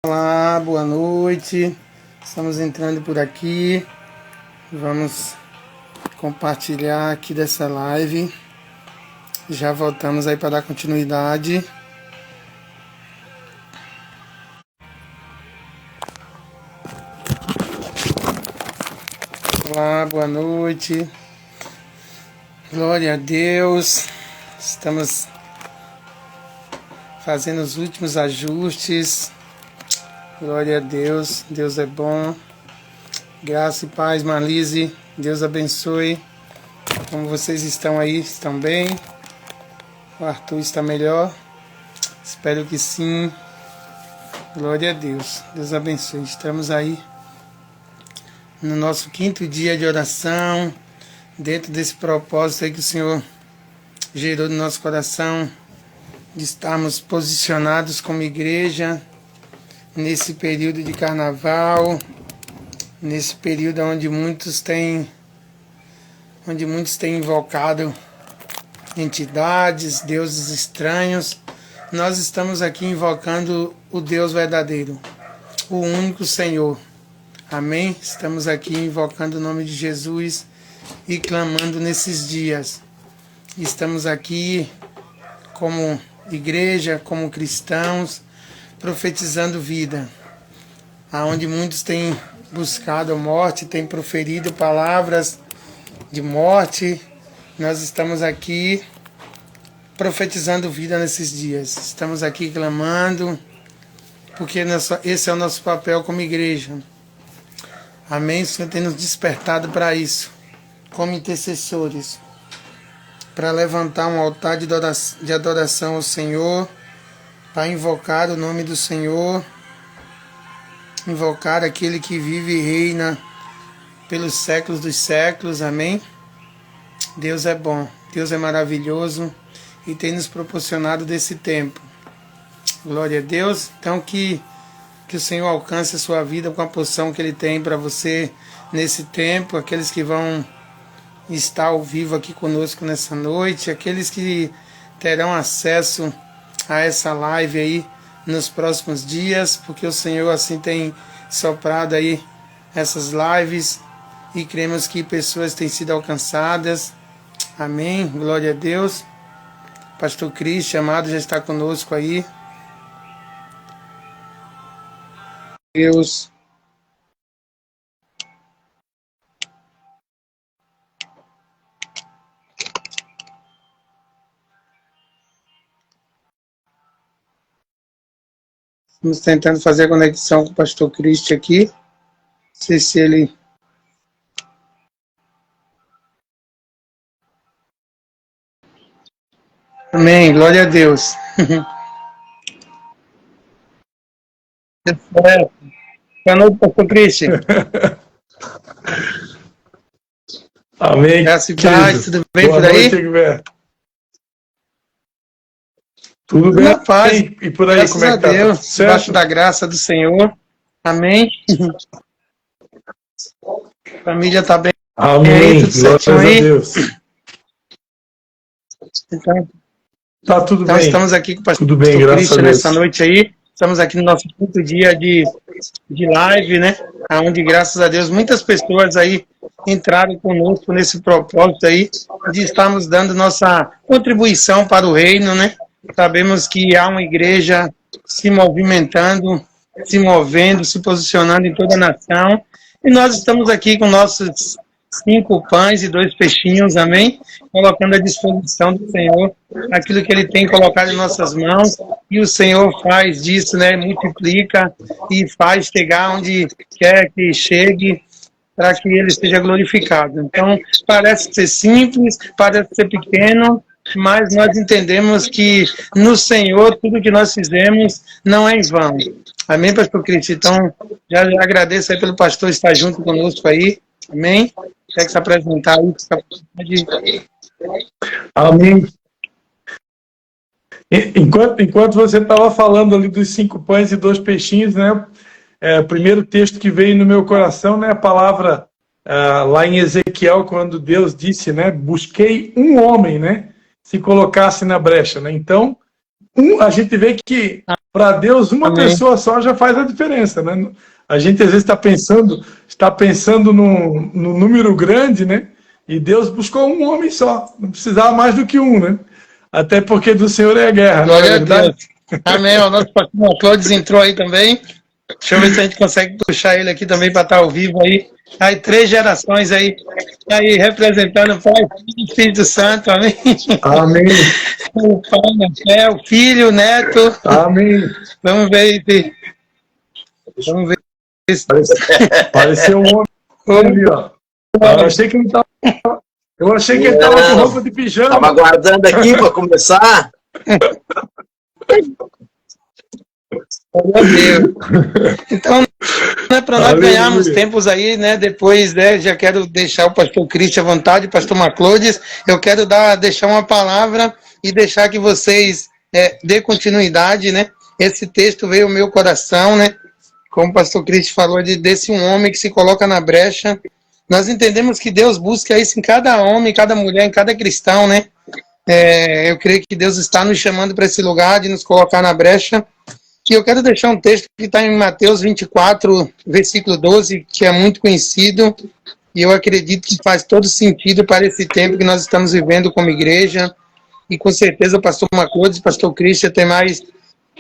Olá, boa noite. Estamos entrando por aqui. Vamos compartilhar aqui dessa live. Já voltamos aí para dar continuidade. Olá, boa noite. Glória a Deus. Estamos fazendo os últimos ajustes. Glória a Deus. Deus é bom. Graça e paz, Marlise. Deus abençoe. Como vocês estão aí? Estão bem? O Arthur está melhor? Espero que sim. Glória a Deus. Deus abençoe. Estamos aí no nosso 5º dia de oração, dentro desse propósito aí que o Senhor gerou no nosso coração, de estarmos posicionados como igreja nesse período de carnaval, nesse período onde muitos têm invocado entidades, deuses estranhos. Nós estamos aqui invocando o Deus verdadeiro, o único Senhor. Amém? Estamos aqui invocando o nome de Jesus e clamando nesses dias. Estamos aqui como igreja, como cristãos, profetizando vida. Aonde muitos têm buscado a morte, têm proferido palavras de morte, nós estamos aqui profetizando vida nesses dias. Estamos aqui clamando, porque esse é o nosso papel como igreja. Amém? O Senhor tem nos despertado para isso, como intercessores, para levantar um altar de adoração ao Senhor, para invocar o nome do Senhor, invocar aquele que vive e reina pelos séculos dos séculos. Amém? Deus é bom, Deus é maravilhoso e tem nos proporcionado desse tempo. Glória a Deus. Então que o Senhor alcance a sua vida com a porção que Ele tem para você nesse tempo. Aqueles que vão estar ao vivo aqui conosco nessa noite, aqueles que terão acesso a essa live aí nos próximos dias, porque o Senhor assim tem soprado aí essas lives e cremos que pessoas têm sido alcançadas. Amém. Glória a Deus. Pastor Cristian, amado, já está conosco aí. Deus. Estamos tentando fazer a conexão com o pastor Cristian aqui. Não sei se ele... Amém. Glória a Deus. Boa noite, pastor Cristian. Amém. Graça e paz, tudo bem Boa por aí? Noite, Egberto. Tudo bem? Na paz. E por aí, Graças como é que tá? a Deus, debaixo da graça do Senhor. Amém. A família está bem. Amém. Tudo certinho Glórias aí? a Deus. Então, Tá tudo então bem. estamos aqui com o pastor Tudo bem, graças Cristian a Deus. nessa noite aí. Estamos aqui no nosso 5º dia de live, né? Onde, graças a Deus, muitas pessoas aí entraram conosco nesse propósito aí de estarmos dando nossa contribuição para o reino, né? Sabemos que há uma igreja se movimentando, se movendo, se posicionando em toda a nação. E nós estamos aqui com nossos 5 pães e 2 peixinhos, amém? Colocando à disposição do Senhor aquilo que Ele tem colocado em nossas mãos. E o Senhor faz disso, né? Multiplica e faz chegar onde quer que chegue, para que Ele seja glorificado. Então, parece ser simples, parece ser pequeno, mas nós entendemos que no Senhor tudo que nós fizemos não é em vão. Amém, pastor Cristo? Então, já agradeço aí pelo pastor estar junto conosco aí. Amém? Quer que se apresentar aí? Amém. Enquanto você estava falando ali dos 5 pães e 2 peixinhos, né? O primeiro texto que veio no meu coração, né? A palavra lá em Ezequiel, quando Deus disse, né? Busquei um homem, né? Se colocasse na brecha, né? Então, a gente vê que para Deus uma Amém. pessoa só já faz a diferença, né? A gente às vezes está pensando num número grande, né? E Deus buscou um homem só, não precisava mais do que um, né? Até porque do Senhor é a guerra, não é verdade? Amém. O nosso pastor Clóvis entrou aí também. Deixa eu ver se a gente consegue puxar ele aqui também para estar ao vivo aí. Aí 3 gerações aí representando o Pai, Filho e Espírito Santo, amém? Amém. O Pai na fé, o Filho, o Neto. Amém. Vamos ver se... Pareceu um homem ali, ó. Eu achei que ele estava com roupa de pijama. Estava aguardando aqui para começar. Meu Deus. Então, né, para nós ganharmos tempos aí, né? Depois, né, já quero deixar o pastor Cristian à vontade, o pastor Maclodes. Eu quero deixar uma palavra e deixar que vocês dê continuidade, né? Esse texto veio ao meu coração, né? Como o pastor Cristian falou, desse um homem que se coloca na brecha. Nós entendemos que Deus busca isso em cada homem, em cada mulher, em cada cristão, né? Eu creio que Deus está nos chamando para esse lugar de nos colocar na brecha. E eu quero deixar um texto que está em Mateus 24, versículo 12, que é muito conhecido, e eu acredito que faz todo sentido para esse tempo que nós estamos vivendo como igreja, e com certeza o pastor Maclodes e o pastor Cristian têm mais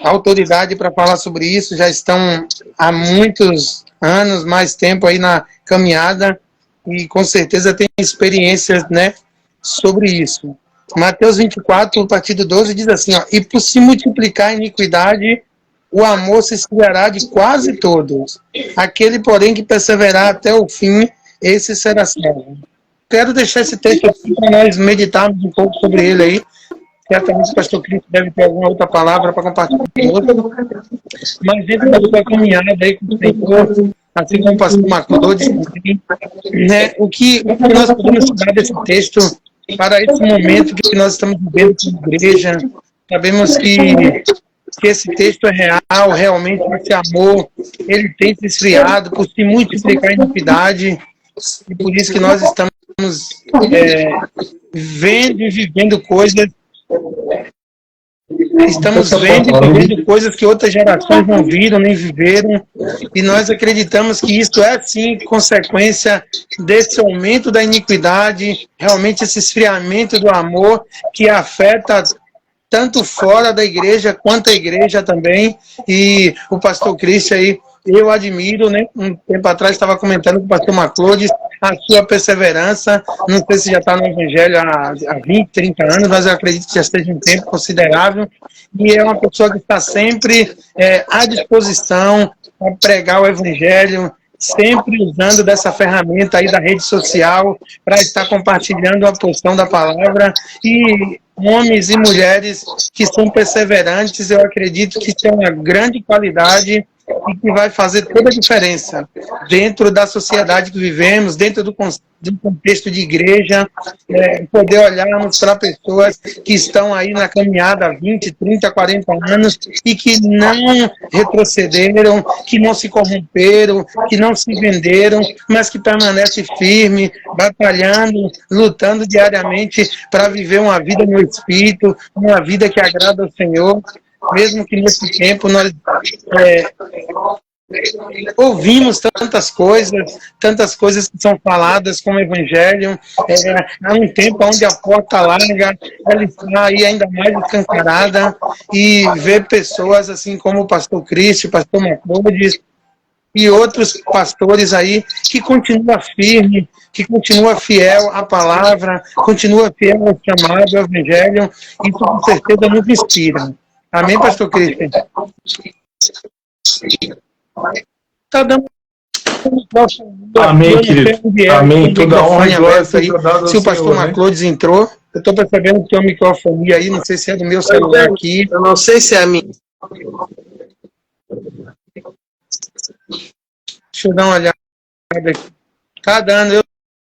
autoridade para falar sobre isso, já estão há muitos anos, mais tempo aí na caminhada, e com certeza têm experiências, né, sobre isso. Mateus 24, a partir do 12, diz assim, ó, e por se multiplicar a iniquidade, o amor se esfriará de quase todos. Aquele, porém, que perseverar até o fim, esse será salvo. Quero deixar esse texto aqui para nós meditarmos um pouco sobre ele aí. Certamente o pastor Cristo deve ter alguma outra palavra para compartilhar conosco. Mas dentro da sua caminhada aí com o Senhor, assim como o pastor Maclodes, né, o que nós podemos tirar desse texto para esse momento que nós estamos vivendo como igreja? Sabemos que esse texto é real, realmente esse amor, ele tem se esfriado por se multiplicar a iniquidade, e por isso que nós estamos vendo e vivendo coisas, que outras gerações não viram, nem viveram, e nós acreditamos que isso é, sim, consequência desse aumento da iniquidade, realmente esse esfriamento do amor que afeta tanto fora da igreja, quanto a igreja também, e o pastor Cristian aí, eu admiro, né? Um tempo atrás estava comentando com o pastor Maclodes a sua perseverança, não sei se já está no evangelho há 20, 30 anos, mas eu acredito que já esteja um tempo considerável, e é uma pessoa que está sempre à disposição para pregar o evangelho, sempre usando dessa ferramenta aí da rede social para estar compartilhando a porção da palavra, e homens e mulheres que são perseverantes, eu acredito que tem uma grande qualidade e que vai fazer toda a diferença dentro da sociedade que vivemos, dentro do contexto de igreja, poder olharmos para pessoas que estão aí na caminhada há 20, 30, 40 anos e que não retrocederam, que não se corromperam, que não se venderam, mas que permanecem firmes, batalhando, lutando diariamente para viver uma vida no Espírito, uma vida que agrada ao Senhor, mesmo que nesse tempo nós ouvimos tantas coisas que são faladas como Evangelho, há um tempo onde a porta larga, ela está aí ainda mais escancarada, e ver pessoas assim como o pastor Cristo, o pastor Maclodes e outros pastores aí que continua firme, que continua fiel à palavra, continua fiel ao chamado, ao Evangelho, isso com certeza nos inspira. Amém, pastor Cristian? Tá dando... Amém, querido. Amém. Toda honra e glória aí. Se o pastor Maclodes entrou, eu estou percebendo que tem uma microfonia aí, não sei se é do meu celular aqui. Eu não sei se é a minha. Deixa eu dar uma olhada aqui. Tá dando, eu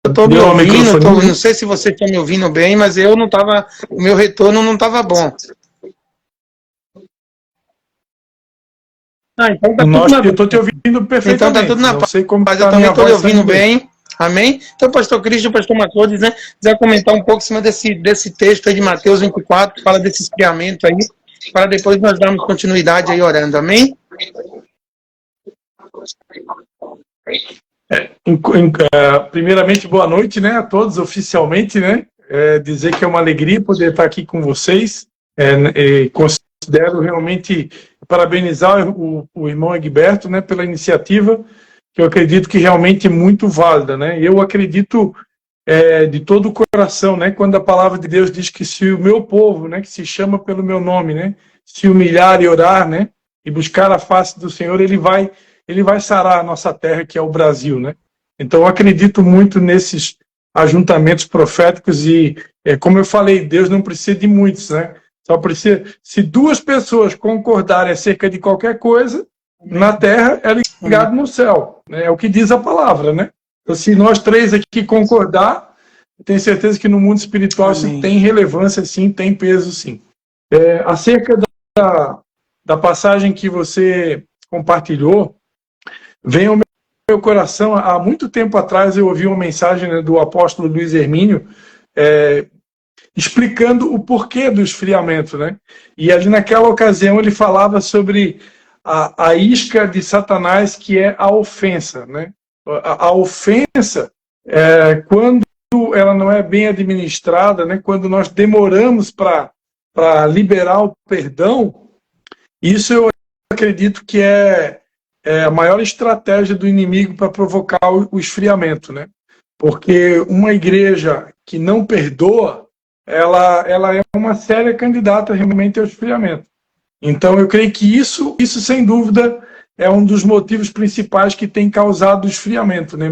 estou me ouvindo, não sei se vocês estão me ouvindo bem, mas eu não estava, o meu retorno não estava bom. Então tá eu estou te ouvindo perfeitamente. Então tá tudo na paz, mas eu também estou me ouvindo bem. Amém? Então, pastor Cristian, pastor Maclodes, né, quiser comentar um pouco em cima desse texto aí de Mateus 24, que fala desse esfriamento aí. para depois nós darmos continuidade aí orando, amém? Primeiramente, boa noite, né, a todos oficialmente, né, dizer que é uma alegria poder estar aqui com vocês, considero realmente parabenizar o irmão Egberto, né, pela iniciativa, que eu acredito que realmente é muito válida, né, eu acredito de todo o coração, né, quando a palavra de Deus diz que se o meu povo, né, que se chama pelo meu nome, né, se humilhar e orar, né, e buscar a face do Senhor, ele vai sarar a nossa terra, que é o Brasil, né. Então eu acredito muito nesses ajuntamentos proféticos e, como eu falei, Deus não precisa de muitos, né, só precisa, se duas pessoas concordarem acerca de qualquer coisa, na terra é ligado no céu, né, é o que diz a palavra, né. Então, se nós três aqui concordar, eu tenho certeza que no mundo espiritual Amém. Isso tem relevância, sim, tem peso, sim. Acerca da passagem que você compartilhou, vem ao meu coração, há muito tempo atrás eu ouvi uma mensagem, né, do apóstolo Luiz Hermínio, explicando o porquê do esfriamento, né? E ali naquela ocasião ele falava sobre a isca de Satanás, que é a ofensa, né? A ofensa, quando ela não é bem administrada, né, quando nós demoramos para liberar o perdão, isso eu acredito que é a maior estratégia do inimigo para provocar o esfriamento, né? Porque uma igreja que não perdoa, ela é uma séria candidata realmente ao esfriamento. Então eu creio que isso sem dúvida é um dos motivos principais que tem causado o esfriamento, né?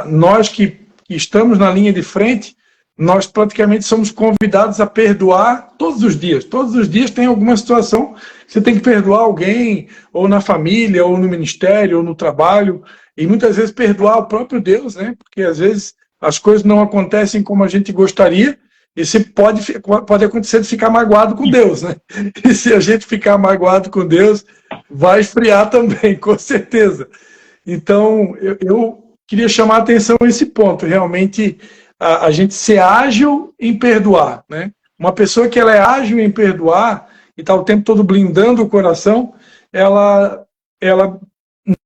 Nós que estamos na linha de frente, nós praticamente somos convidados a perdoar todos os dias. Todos os dias tem alguma situação que você tem que perdoar alguém, ou na família, ou no ministério, ou no trabalho, e muitas vezes perdoar o próprio Deus, né? Porque às vezes as coisas não acontecem como a gente gostaria, e se pode acontecer de ficar magoado com Deus, né? E se a gente ficar magoado com Deus, vai esfriar também, com certeza. Então, eu queria chamar a atenção a esse ponto, realmente a gente ser ágil em perdoar, né? Uma pessoa que ela é ágil em perdoar e está o tempo todo blindando o coração, ela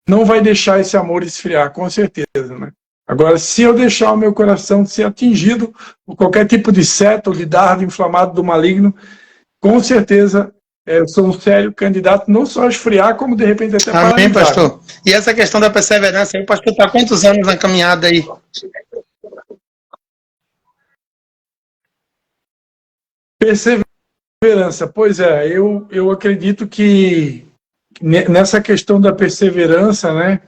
não vai deixar esse amor esfriar, com certeza, né? Agora, se eu deixar o meu coração ser atingido por qualquer tipo de seta ou de dardo inflamado do maligno, com certeza eu sou um sério candidato não só a esfriar, como de repente até paralisar. Amém, pastor. E essa questão da perseverança aí, o pastor está há quantos anos na caminhada aí? Perseverança, pois é, eu acredito que nessa questão da perseverança, né,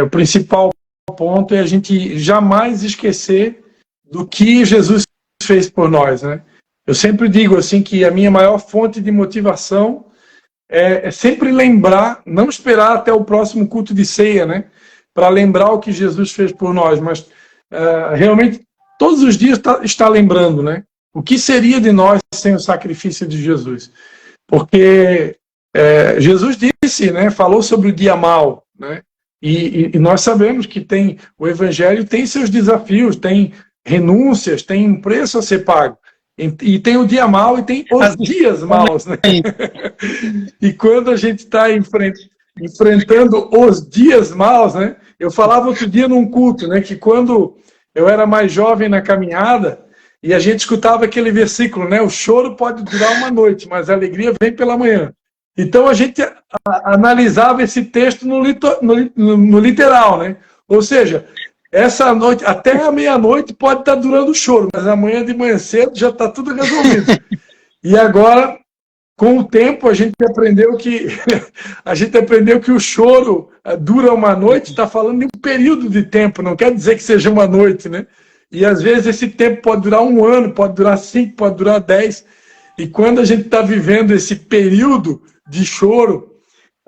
o principal ponto é a gente jamais esquecer do que Jesus fez por nós, né? Eu sempre digo assim que a minha maior fonte de motivação é sempre lembrar, não esperar até o próximo culto de ceia, né, para lembrar o que Jesus fez por nós, mas realmente todos os dias está lembrando, né, o que seria de nós sem o sacrifício de Jesus? Porque Jesus disse, né, falou sobre o dia mau, né? E nós sabemos que o Evangelho tem seus desafios, tem renúncias, tem um preço a ser pago. E tem o dia mau e tem os dias maus, né? E quando a gente está enfrentando os dias maus, né? Eu falava outro dia num culto, né, que quando eu era mais jovem na caminhada, e a gente escutava aquele versículo, né? O choro pode durar uma noite, mas a alegria vem pela manhã. Então a gente analisava esse texto no literal, né? Ou seja, essa noite, até a meia-noite pode estar durando o choro, mas amanhã de manhã cedo já está tudo resolvido. E agora, com o tempo, a gente aprendeu que o choro dura uma noite, está falando de um período de tempo, não quer dizer que seja uma noite, né? E às vezes esse tempo pode durar 1 ano, pode durar 5, pode durar 10. E quando a gente está vivendo esse período de choro,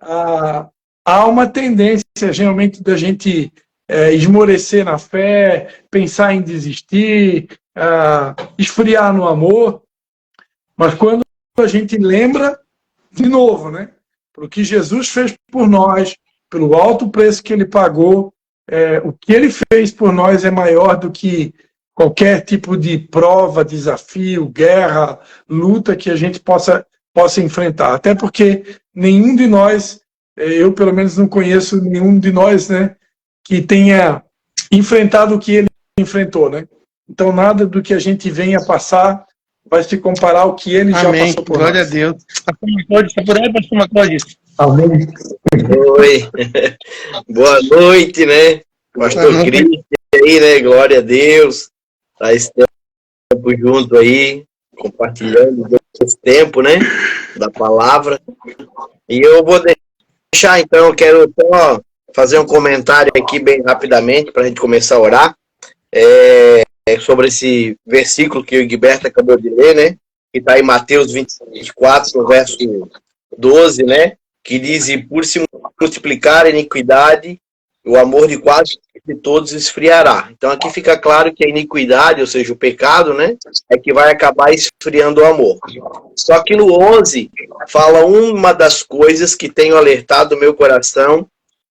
há uma tendência realmente da gente esmorecer na fé, pensar em desistir, esfriar no amor. Mas quando a gente lembra, de novo, né, o que Jesus fez por nós, pelo alto preço que ele pagou, o que ele fez por nós é maior do que qualquer tipo de prova, desafio, guerra, luta que a gente possa possa enfrentar. Até porque nenhum de nós, eu pelo menos não conheço nenhum de nós, né, que tenha enfrentado o que ele enfrentou, né? Então nada do que a gente venha passar vai se comparar ao que ele já passou por Glória nós. a Deus. Pastor Maclódio, está por aí, Pastor Maclódio? Amém. Oi. Boa noite, né? Pastor Cristian aí, né? Glória a Deus. Tá esse tempo junto aí, compartilhando esse tempo, né? Da palavra. E eu vou deixar, então, eu quero só fazer um comentário aqui bem rapidamente para a gente começar a orar. Sobre esse versículo que o Egberto acabou de ler, né? Que está em Mateus 24, verso 12, né? Que diz: e por se multiplicar a iniquidade, o amor de quase de todos esfriará. Então aqui fica claro que a iniquidade, ou seja, o pecado, né? É que vai acabar esfriando o amor. Só que no 11 fala uma das coisas que tenho alertado o meu coração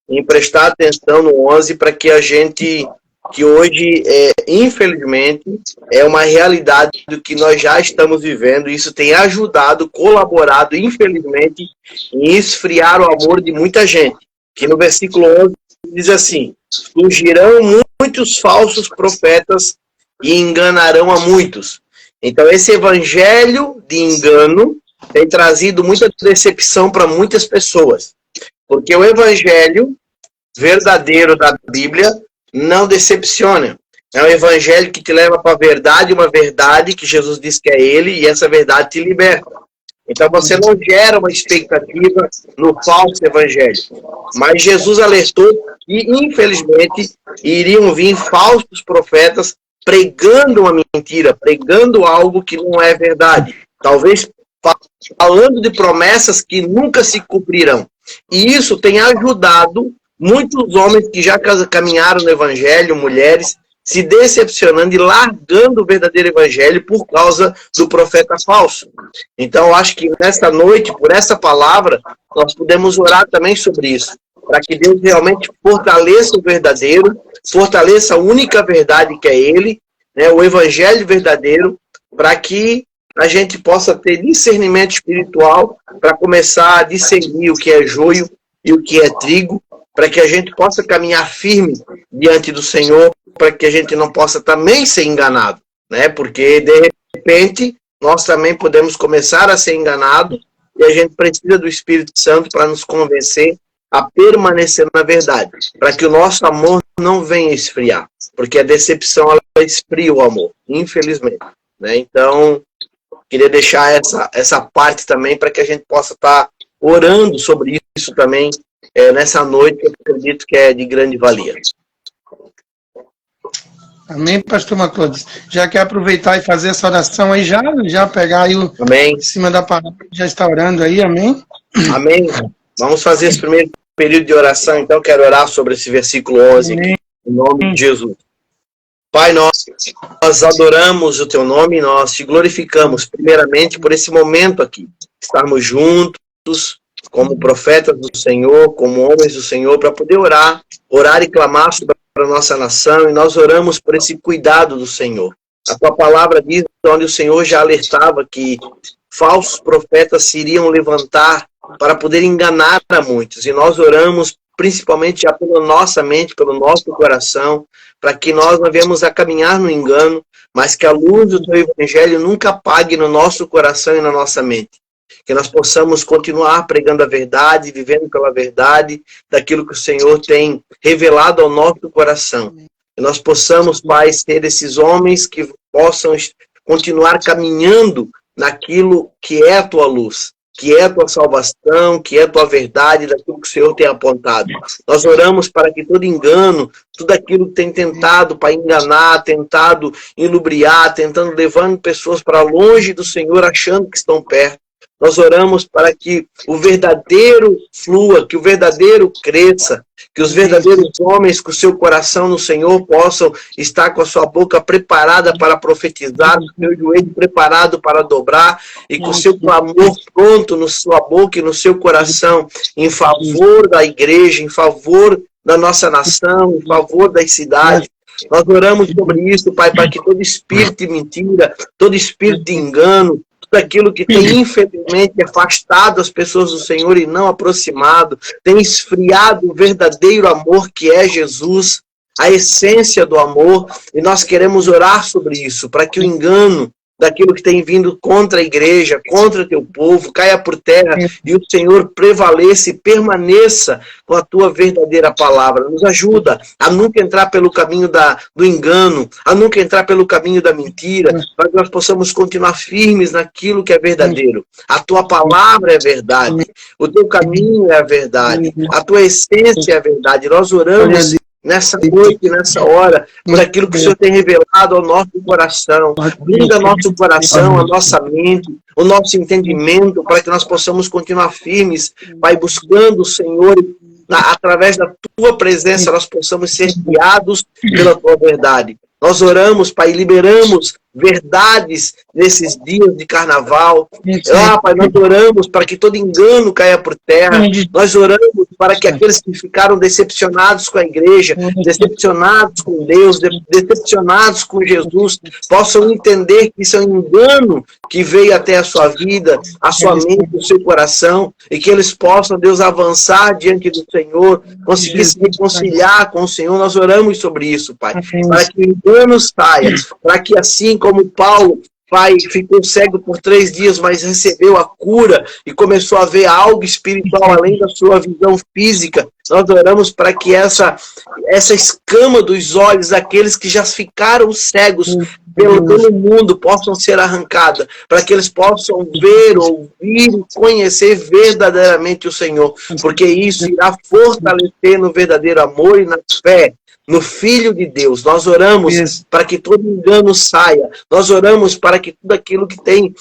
em prestar atenção no 11 para que a gente... que hoje, infelizmente, é uma realidade do que nós já estamos vivendo. Isso tem ajudado, colaborado, infelizmente, em esfriar o amor de muita gente. Que no versículo 11 diz assim: surgirão muitos falsos profetas e enganarão a muitos. Então, esse evangelho de engano tem trazido muita decepção para muitas pessoas. Porque o evangelho verdadeiro da Bíblia não decepciona. É um evangelho que te leva para a verdade, uma verdade que Jesus diz que é ele, e essa verdade te liberta. Então você não gera uma expectativa no falso evangelho. Mas Jesus alertou que, infelizmente, iriam vir falsos profetas pregando uma mentira, pregando algo que não é verdade. Talvez falando de promessas que nunca se cumprirão. E isso tem ajudado muitos homens que já caminharam no evangelho, mulheres, se decepcionando e largando o verdadeiro evangelho por causa do profeta falso. Então, eu acho que nesta noite, por essa palavra, nós podemos orar também sobre isso, para que Deus realmente fortaleça o verdadeiro, fortaleça a única verdade que é ele, né, o evangelho verdadeiro, para que a gente possa ter discernimento espiritual para começar a discernir o que é joio e o que é trigo, para que a gente possa caminhar firme diante do Senhor, para que a gente não possa também ser enganado, né? Porque, de repente, nós também podemos começar a ser enganados e a gente precisa do Espírito Santo para nos convencer a permanecer na verdade, para que o nosso amor não venha esfriar, porque a decepção ela esfria o amor, infelizmente, né? Então, queria deixar essa parte também para que a gente possa estar orando sobre isso também, nessa noite, eu acredito que é de grande valia. Amém, pastor Maclódio. Já quer aproveitar e fazer essa oração aí, já pegar aí Amém. Em cima da palavra, já está orando aí, amém? Amém. Vamos fazer esse primeiro período de oração, então quero orar sobre esse versículo 11 aqui, em nome de Jesus. Pai, nós adoramos o teu nome, nós te glorificamos primeiramente por esse momento aqui, estarmos juntos, como profetas do Senhor, como homens do Senhor, para poder orar e clamar sobre a nossa nação, e nós oramos por esse cuidado do Senhor. A tua palavra diz, onde o Senhor já alertava que falsos profetas se iriam levantar para poder enganar a muitos, e nós oramos principalmente já pela nossa mente, pelo nosso coração, para que nós não venhamos a caminhar no engano, mas que a luz do teu evangelho nunca apague no nosso coração e na nossa mente. Que nós possamos continuar pregando a verdade, vivendo pela verdade, daquilo que o Senhor tem revelado ao nosso coração. Que nós possamos, Pai, ser esses homens que possam continuar caminhando naquilo que é a tua luz, que é a tua salvação, que é a tua verdade, daquilo que o Senhor tem apontado. Nós oramos para que todo engano, tudo aquilo que tem tentado para enganar, tentado ilubriar, tentando levando pessoas para longe do Senhor, achando que estão perto. Nós oramos para que o verdadeiro flua, que o verdadeiro cresça, que os verdadeiros homens com o seu coração no Senhor possam estar com a sua boca preparada para profetizar, com o seu joelho preparado para dobrar e com o seu clamor pronto na sua boca e no seu coração em favor da igreja, em favor da nossa nação, em favor das cidades. Nós oramos sobre isso, Pai, para que todo espírito de mentira, todo espírito de engano, tudo aquilo que tem, infelizmente, afastado as pessoas do Senhor e não aproximado, tem esfriado o verdadeiro amor que é Jesus, a essência do amor, e nós queremos orar sobre isso, para que o engano daquilo que tem vindo contra a igreja, contra teu povo, caia por terra e o Senhor prevaleça e permaneça com a tua verdadeira palavra. Nos ajuda a nunca entrar pelo caminho do engano, a nunca entrar pelo caminho da mentira, para que nós possamos continuar firmes naquilo que é verdadeiro. A tua palavra é verdade, o teu caminho é a verdade, a tua essência é a verdade. Nós oramos nessa noite, nessa hora, por aquilo que o Senhor tem revelado ao nosso coração. Brinda nosso coração, a nossa mente, o nosso entendimento, para que nós possamos continuar firmes, Pai, buscando o Senhor, através da Tua presença, nós possamos ser guiados pela Tua verdade. Nós oramos, Pai, liberamos verdades nesses dias de carnaval. Pai, nós oramos para que todo engano caia por terra. Nós oramos para que aqueles que ficaram decepcionados com a igreja, decepcionados com Deus, decepcionados com Jesus, possam entender que isso é um engano que veio até a sua vida, a sua mente, o seu coração, e que eles possam, Deus, avançar diante do Senhor, conseguir se reconciliar com o Senhor. Nós oramos sobre isso, Pai, para que o engano saia, para que assim como Paulo, Pai, ficou cego por 3 dias, mas recebeu a cura e começou a ver algo espiritual além da sua visão física. Nós oramos para que essa escama dos olhos daqueles que já ficaram cegos pelo mundo possam ser arrancadas, para que eles possam ver, ouvir e conhecer verdadeiramente o Senhor, porque isso irá fortalecer no verdadeiro amor e na fé no Filho de Deus. Nós oramos para que todo engano saia. Nós oramos para que tudo aquilo que tem,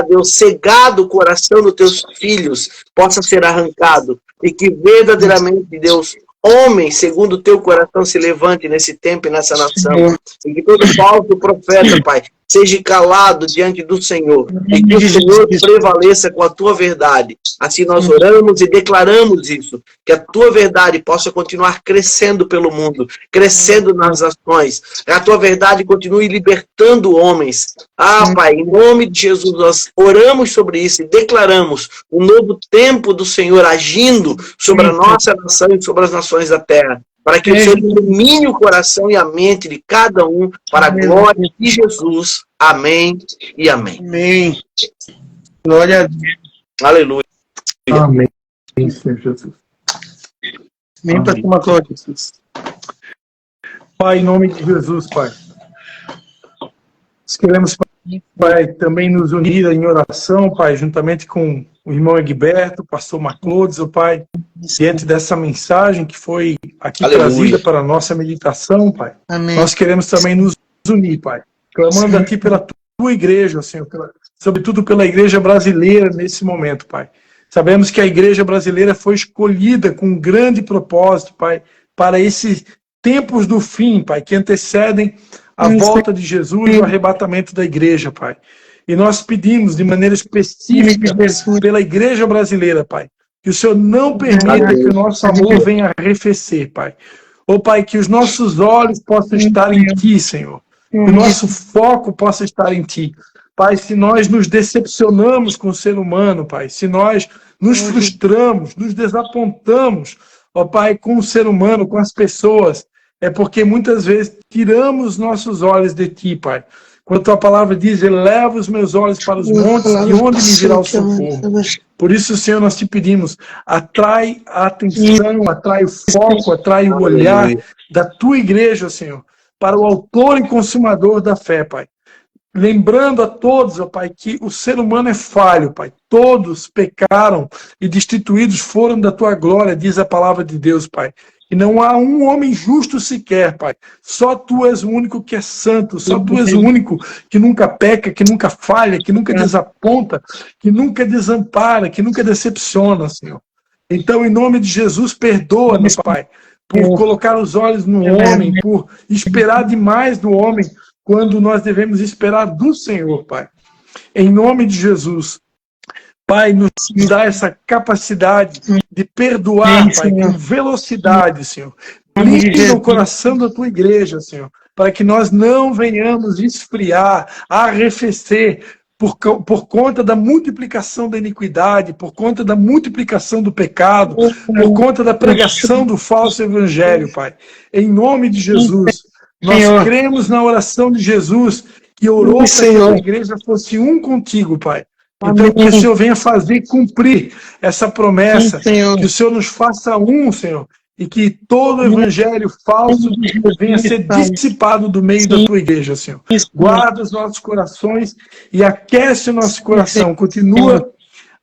Deus, cegado o coração dos teus filhos possa ser arrancado. E que verdadeiramente, Deus, homem segundo o teu coração se levante nesse tempo e nessa nação. E que todo falso profeta, Pai, seja calado diante do Senhor. E que o Senhor prevaleça com a tua verdade. Assim nós oramos e declaramos isso. Que a tua verdade possa continuar crescendo pelo mundo, crescendo nas nações. Que a tua verdade continue libertando homens. Pai, em nome de Jesus, nós oramos sobre isso e declaramos um novo tempo do Senhor agindo sobre a nossa nação e sobre as nações da terra. Para que o Senhor ilumine o coração e a mente de cada um para a glória de Jesus. Amém e amém. Amém. Glória a Deus. Aleluia. Amém. Senhor Jesus. Amém, pastor Maclódio. Pai, em nome de Jesus, Pai. Nós queremos, Pai, também nos unir em oração, Pai, juntamente com o irmão Egberto, o pastor Maclodes, Pai, diante dessa mensagem que foi aqui trazida para a nossa meditação, Pai. Amém. Nós queremos também nos unir, Pai, clamando a Ti pela Tua igreja, Senhor, sobretudo pela igreja brasileira nesse momento, Pai. Sabemos que a igreja brasileira foi escolhida com um grande propósito, Pai, para esses tempos do fim, Pai, que antecedem a volta de Jesus e o arrebatamento da igreja, Pai. E nós pedimos de maneira específica pela igreja brasileira, Pai, que o Senhor não permita que o nosso amor venha arrefecer, Pai. Pai, que os nossos olhos possam estar em Ti, Senhor. Que o nosso foco possa estar em Ti. Pai, se nós nos decepcionamos com o ser humano, Pai, se nós nos frustramos, nos desapontamos, Pai, com o ser humano, com as pessoas, é porque muitas vezes tiramos nossos olhos de Ti, Pai. Quando a Tua palavra diz, eleva os meus olhos para os montes, de onde me virá o socorro. Por isso, Senhor, nós Te pedimos, atrai a atenção, atrai o foco, atrai o olhar da Tua igreja, Senhor, para o autor e consumador da fé, Pai. Lembrando a todos, Pai, que o ser humano é falho, Pai. Todos pecaram e destituídos foram da Tua glória, diz a palavra de Deus, Pai. E não há um homem justo sequer, Pai. Só Tu és o único que é santo. Só Tu és o único que nunca peca, que nunca falha, que nunca desaponta, que nunca desampara, que nunca decepciona, Senhor. Então, em nome de Jesus, perdoa-nos, Pai, por colocar os olhos no homem, por esperar demais do homem, quando nós devemos esperar do Senhor, Pai. Em nome de Jesus, Pai, nos dá essa capacidade de perdoar, Pai, com velocidade, Senhor. Limpa o coração da Tua igreja, Senhor, para que nós não venhamos esfriar, arrefecer por conta da multiplicação da iniquidade, por conta da multiplicação do pecado, por conta da pregação do falso evangelho, Pai. Em nome de Jesus, nós cremos na oração de Jesus, que orou para que a igreja fosse um contigo, Pai. Então, que o Senhor venha fazer cumprir essa promessa, que o Senhor nos faça um, Senhor, e que todo evangelho falso venha ser dissipado do meio da tua igreja, Senhor. Guarda os nossos corações e aquece o nosso coração. Continua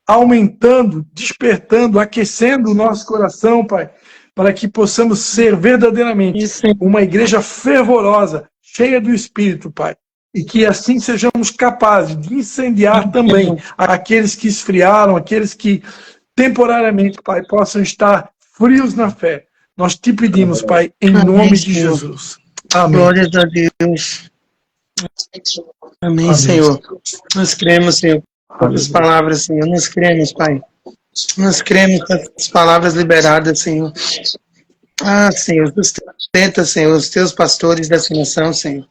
aumentando, despertando, aquecendo o nosso coração, Pai, para que possamos ser verdadeiramente uma igreja fervorosa, cheia do Espírito, Pai. E que assim sejamos capazes de incendiar também aqueles que esfriaram, aqueles que temporariamente, Pai, possam estar frios na fé. Nós te pedimos, Pai, em nome de Jesus. Amém. Glórias a Deus. Amém, Senhor. Nós cremos, Senhor, por as palavras, Senhor. Nós cremos, Pai. Nós cremos nas palavras liberadas, Senhor. Senhor, sustenta, Senhor, os teus pastores dessa nação, Senhor.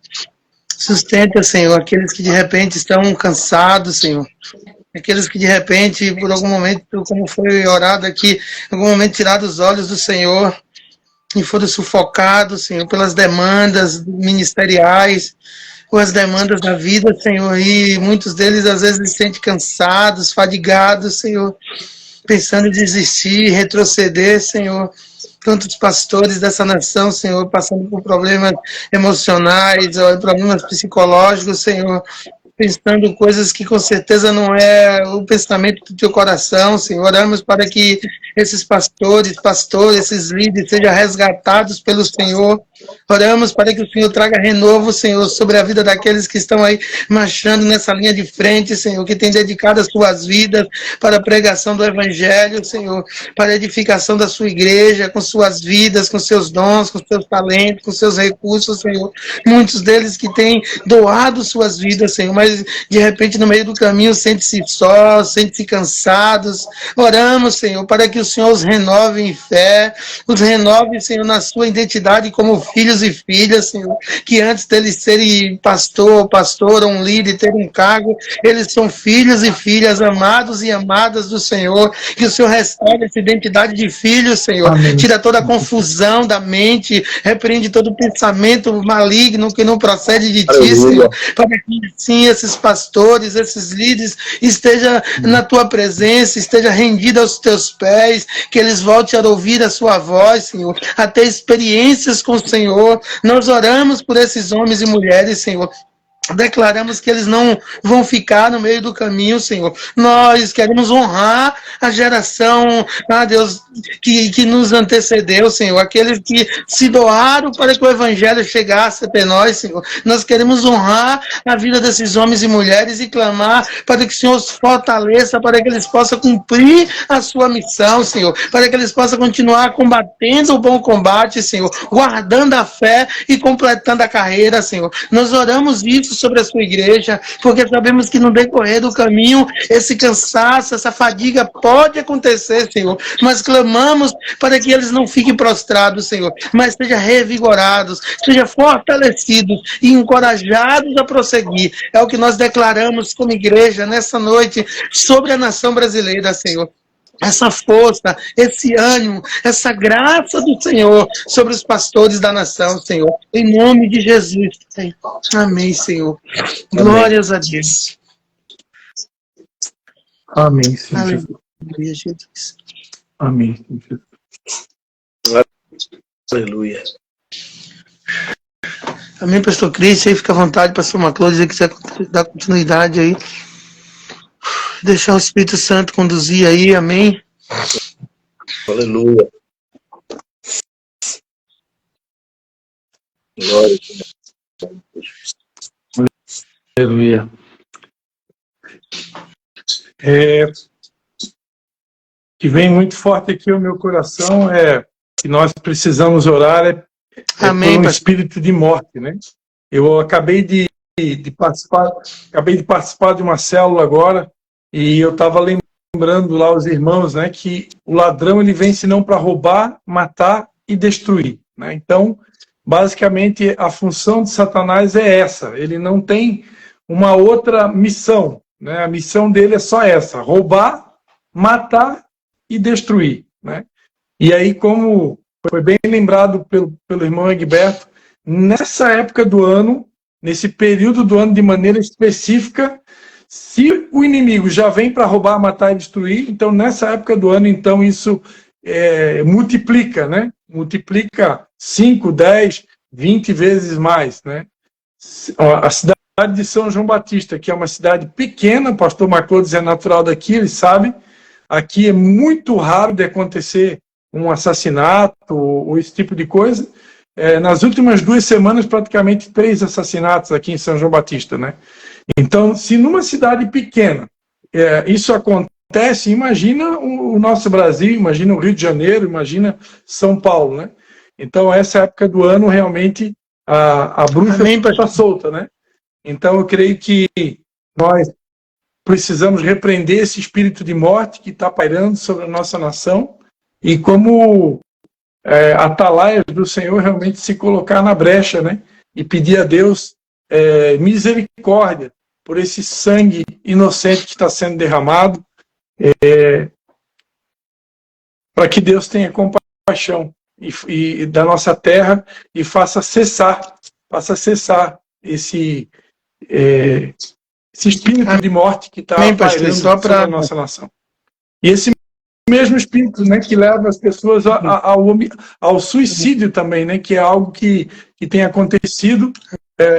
Sustenta, Senhor, aqueles que de repente estão cansados, Senhor. Aqueles que de repente, por algum momento, como foi orado aqui, em algum momento tiraram os olhos do Senhor e foram sufocados, Senhor, pelas demandas ministeriais, ou as demandas da vida, Senhor, e muitos deles às vezes se sentem cansados, fadigados, Senhor, pensando em desistir, retroceder, Senhor. Tantos pastores dessa nação, Senhor, passando por problemas emocionais, ou problemas psicológicos, Senhor, pensando coisas que com certeza não é o pensamento do teu coração, Senhor. Oramos para que esses pastores, esses líderes sejam resgatados pelo Senhor. Oramos para que o Senhor traga renovo, Senhor, sobre a vida daqueles que estão aí marchando nessa linha de frente, Senhor, que têm dedicado as suas vidas para a pregação do Evangelho, Senhor, para a edificação da sua igreja, com suas vidas, com seus dons, com seus talentos, com seus recursos, Senhor. Muitos deles que têm doado suas vidas, Senhor, mas de repente no meio do caminho sentem-se sós, sentem-se cansados. Oramos, Senhor, para que o Senhor os renove em fé, os renove, Senhor, na sua identidade como filhos e filhas, Senhor, que antes deles serem pastora, um líder, ter um cargo, eles são filhos e filhas amados e amadas do Senhor, que o Senhor restaure essa identidade de filhos, Senhor. Amém. Tira toda a confusão da mente, repreende todo pensamento maligno que não procede de ti, Senhor, para que sim, esses pastores, esses líderes estejam na tua presença, estejam rendidos aos teus pés, que eles voltem a ouvir a sua voz, Senhor, a ter experiências com o Senhor. Nós oramos por esses homens e mulheres, Senhor. Declaramos que eles não vão ficar no meio do caminho, Senhor. Nós queremos honrar a geração, Deus, que nos antecedeu, Senhor. Aqueles que se doaram para que o Evangelho chegasse até nós, Senhor. Nós queremos honrar a vida desses homens e mulheres e clamar para que o Senhor os fortaleça, para que eles possam cumprir a sua missão, Senhor. Para que eles possam continuar combatendo o bom combate, Senhor. Guardando a fé e completando a carreira, Senhor. Nós oramos isso sobre a sua igreja, porque sabemos que no decorrer do caminho, esse cansaço, essa fadiga pode acontecer, Senhor, mas clamamos para que eles não fiquem prostrados, Senhor, mas sejam revigorados, sejam fortalecidos e encorajados a prosseguir. É o que nós declaramos como igreja nessa noite sobre a nação brasileira, Senhor. Essa força, esse ânimo, essa graça do Senhor sobre os pastores da nação, Senhor. Em nome de Jesus, Senhor. Amém, Senhor. Glórias a Deus. Amém, Senhor. Aleluia, Jesus. Amém. Aleluia. Amém, pastor Cris. Aí fica à vontade, pastor Maclóris, se quiser dar continuidade aí. Deixar o Espírito Santo conduzir aí, amém? Aleluia. Glória. Aleluia. Que vem muito forte aqui ao meu coração é que nós precisamos orar amém, por um espírito de morte, né? Eu acabei de participar de uma célula agora. E eu estava lembrando lá os irmãos, né, que o ladrão ele vem senão para roubar, matar e destruir, né? Então, basicamente, a função de Satanás é essa. Ele não tem uma outra missão. né? A missão dele é só essa: roubar, matar e destruir, né? E aí, como foi bem lembrado pelo irmão Egberto, nessa época do ano, nesse período do ano de maneira específica, se o inimigo já vem para roubar, matar e destruir, então nessa época do ano, então isso multiplica, né? Multiplica 5, 10, 20 vezes mais, né? A cidade de São João Batista, que é uma cidade pequena, o pastor Maclodes é natural daqui, ele sabe, aqui é muito raro de acontecer um assassinato ou esse tipo de coisa. Nas últimas 2 semanas, praticamente 3 assassinatos aqui em São João Batista, né? Então, se numa cidade pequena isso acontece, imagina o nosso Brasil, imagina o Rio de Janeiro, imagina São Paulo, né? Então, essa época do ano, realmente, a bruxa está solta, né? Então, eu creio que nós precisamos repreender esse espírito de morte que está pairando sobre a nossa nação e como atalaias do Senhor realmente se colocar na brecha, né? E pedir a Deus misericórdia por esse sangue inocente que está sendo derramado, para que Deus tenha compaixão e da nossa terra e faça cessar esse espírito de morte que está pairando sobre a nossa nação. E esse mesmo espírito, né, que leva as pessoas ao suicídio também, né, que é algo que tem acontecido,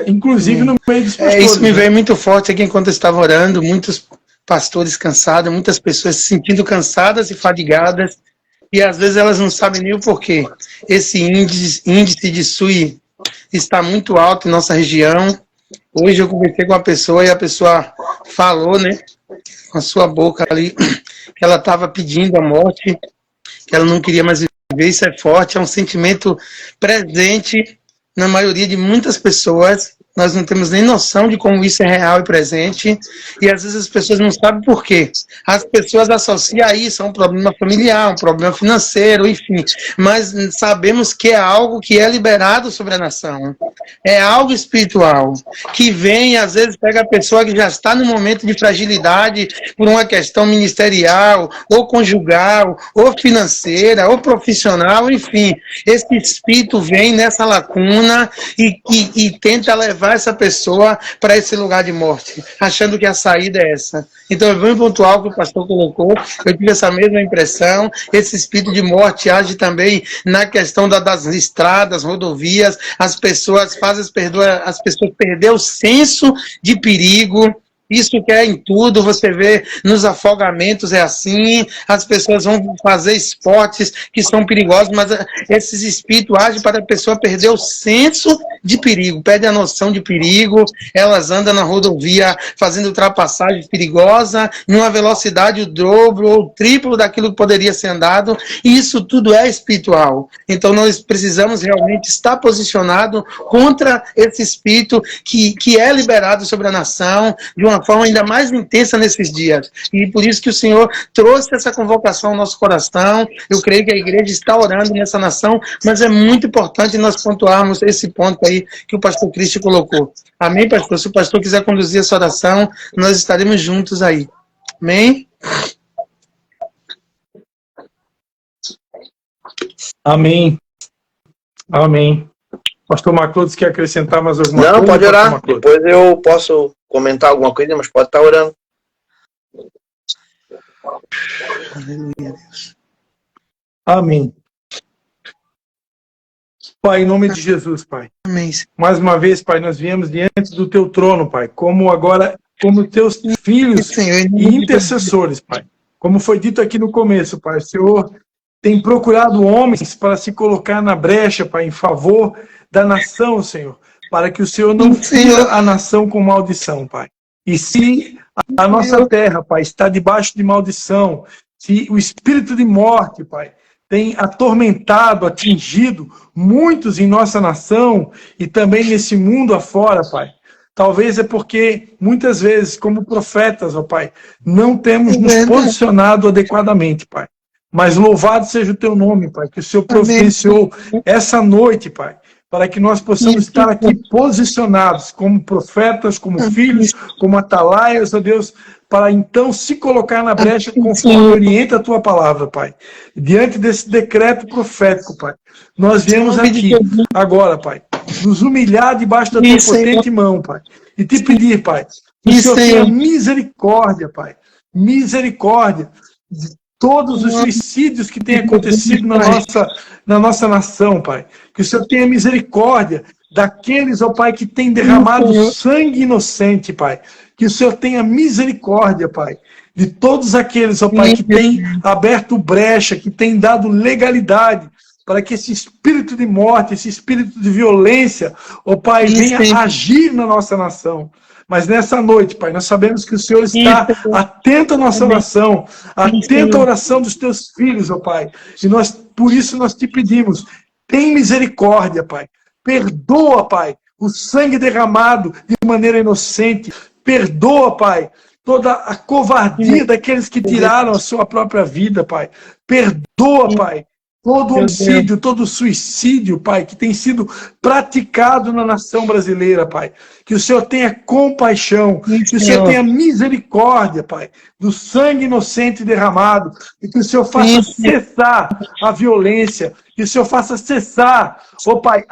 inclusive no meio dos pastores. Isso me veio muito forte aqui enquanto eu estava orando, muitos pastores cansados, muitas pessoas se sentindo cansadas e fadigadas, e às vezes elas não sabem nem o porquê. Esse índice de SUI está muito alto em nossa região. Hoje eu conversei com uma pessoa e a pessoa falou, né, com a sua boca ali, que ela estava pedindo a morte, que ela não queria mais viver. Isso é forte, é um sentimento presente na maioria de muitas pessoas. Nós não temos nem noção de como isso é real e presente, e às vezes as pessoas não sabem por quê. As pessoas associam a isso a um problema familiar, um problema financeiro, enfim, mas sabemos que é algo que é liberado sobre a nação, é algo espiritual, que vem, às vezes pega a pessoa que já está no momento de fragilidade por uma questão ministerial, ou conjugal, ou financeira, ou profissional, enfim, esse espírito vem nessa lacuna e tenta levar essa pessoa para esse lugar de morte, achando que a saída é essa. Então, eu vou pontuar o que o pastor colocou, eu tive essa mesma impressão. Esse espírito de morte age também na questão das estradas, rodovias, as pessoas perder o senso de perigo. Isso que é em tudo, você vê nos afogamentos é assim, as pessoas vão fazer esportes que são perigosos, mas esses espíritos agem para a pessoa perder o senso de perigo, perde a noção de perigo, elas andam na rodovia fazendo ultrapassagem perigosa, em uma velocidade o dobro ou o triplo daquilo que poderia ser andado, e isso tudo é espiritual. Então nós precisamos realmente estar posicionados contra esse espírito que é liberado sobre a nação, de uma forma ainda mais intensa nesses dias. E por isso que o Senhor trouxe essa convocação ao nosso coração. Eu creio que a igreja está orando nessa nação, mas é muito importante nós pontuarmos esse ponto aí que o pastor Cristian colocou. Amém, pastor? Se o pastor quiser conduzir essa oração, nós estaremos juntos aí. Amém? Amém. Amém. Pastor Maclodes quer acrescentar mais alguma coisa? Não, pode orar. Depois eu posso comentar alguma coisa, mas pode estar orando. Aleluia, Deus. Amém. Pai, em nome de Jesus, Pai. Amém. Mais uma vez, Pai, nós viemos diante do Teu trono, Pai, como Teus filhos e intercessores, Pai. Como foi dito aqui no começo, Pai, o Senhor tem procurado homens para se colocar na brecha, Pai, em favor da nação, Senhor, para que o Senhor não fira a nação com maldição, Pai. E se a nossa terra, Pai, está debaixo de maldição, se o espírito de morte, Pai, tem atormentado, atingido muitos em nossa nação e também nesse mundo afora, Pai, talvez é porque muitas vezes, como profetas, ó Pai, não temos nos posicionado adequadamente, Pai. Mas louvado seja o Teu nome, Pai, que o Senhor providenciou essa noite, Pai, para que nós possamos estar aqui posicionados como profetas, como filhos, como atalaias, ó Deus, para então se colocar na brecha conforme orienta a tua palavra, Pai. Diante desse decreto profético, Pai, nós viemos aqui agora, Pai, nos humilhar debaixo da tua potente mão, Pai, e te pedir, Pai, que o Senhor tenha misericórdia, Pai, misericórdia de todos os suicídios que têm acontecido na nossa nação, Pai. Que o Senhor tenha misericórdia daqueles, ó Pai, que têm derramado sangue inocente, Pai. Que o Senhor tenha misericórdia, Pai, de todos aqueles, ó Pai, que têm aberto brecha, que têm dado legalidade para que esse espírito de morte, esse espírito de violência, ó Pai, venha agir na nossa nação. Mas nessa noite, Pai, nós sabemos que o Senhor está atento à nossa oração, atento à oração dos teus filhos, ó Pai. E por isso nós te pedimos, tem misericórdia, Pai. Perdoa, Pai, o sangue derramado de maneira inocente. Perdoa, Pai, toda a covardia daqueles que tiraram a sua própria vida, Pai. Perdoa, Pai, todo homicídio, todo suicídio, Pai, que tem sido praticado na nação brasileira, Pai. Que o Senhor tenha compaixão, que o Senhor tenha misericórdia, Pai, do sangue inocente derramado, e que o Senhor faça cessar a violência, que o Senhor faça cessar, ó Pai,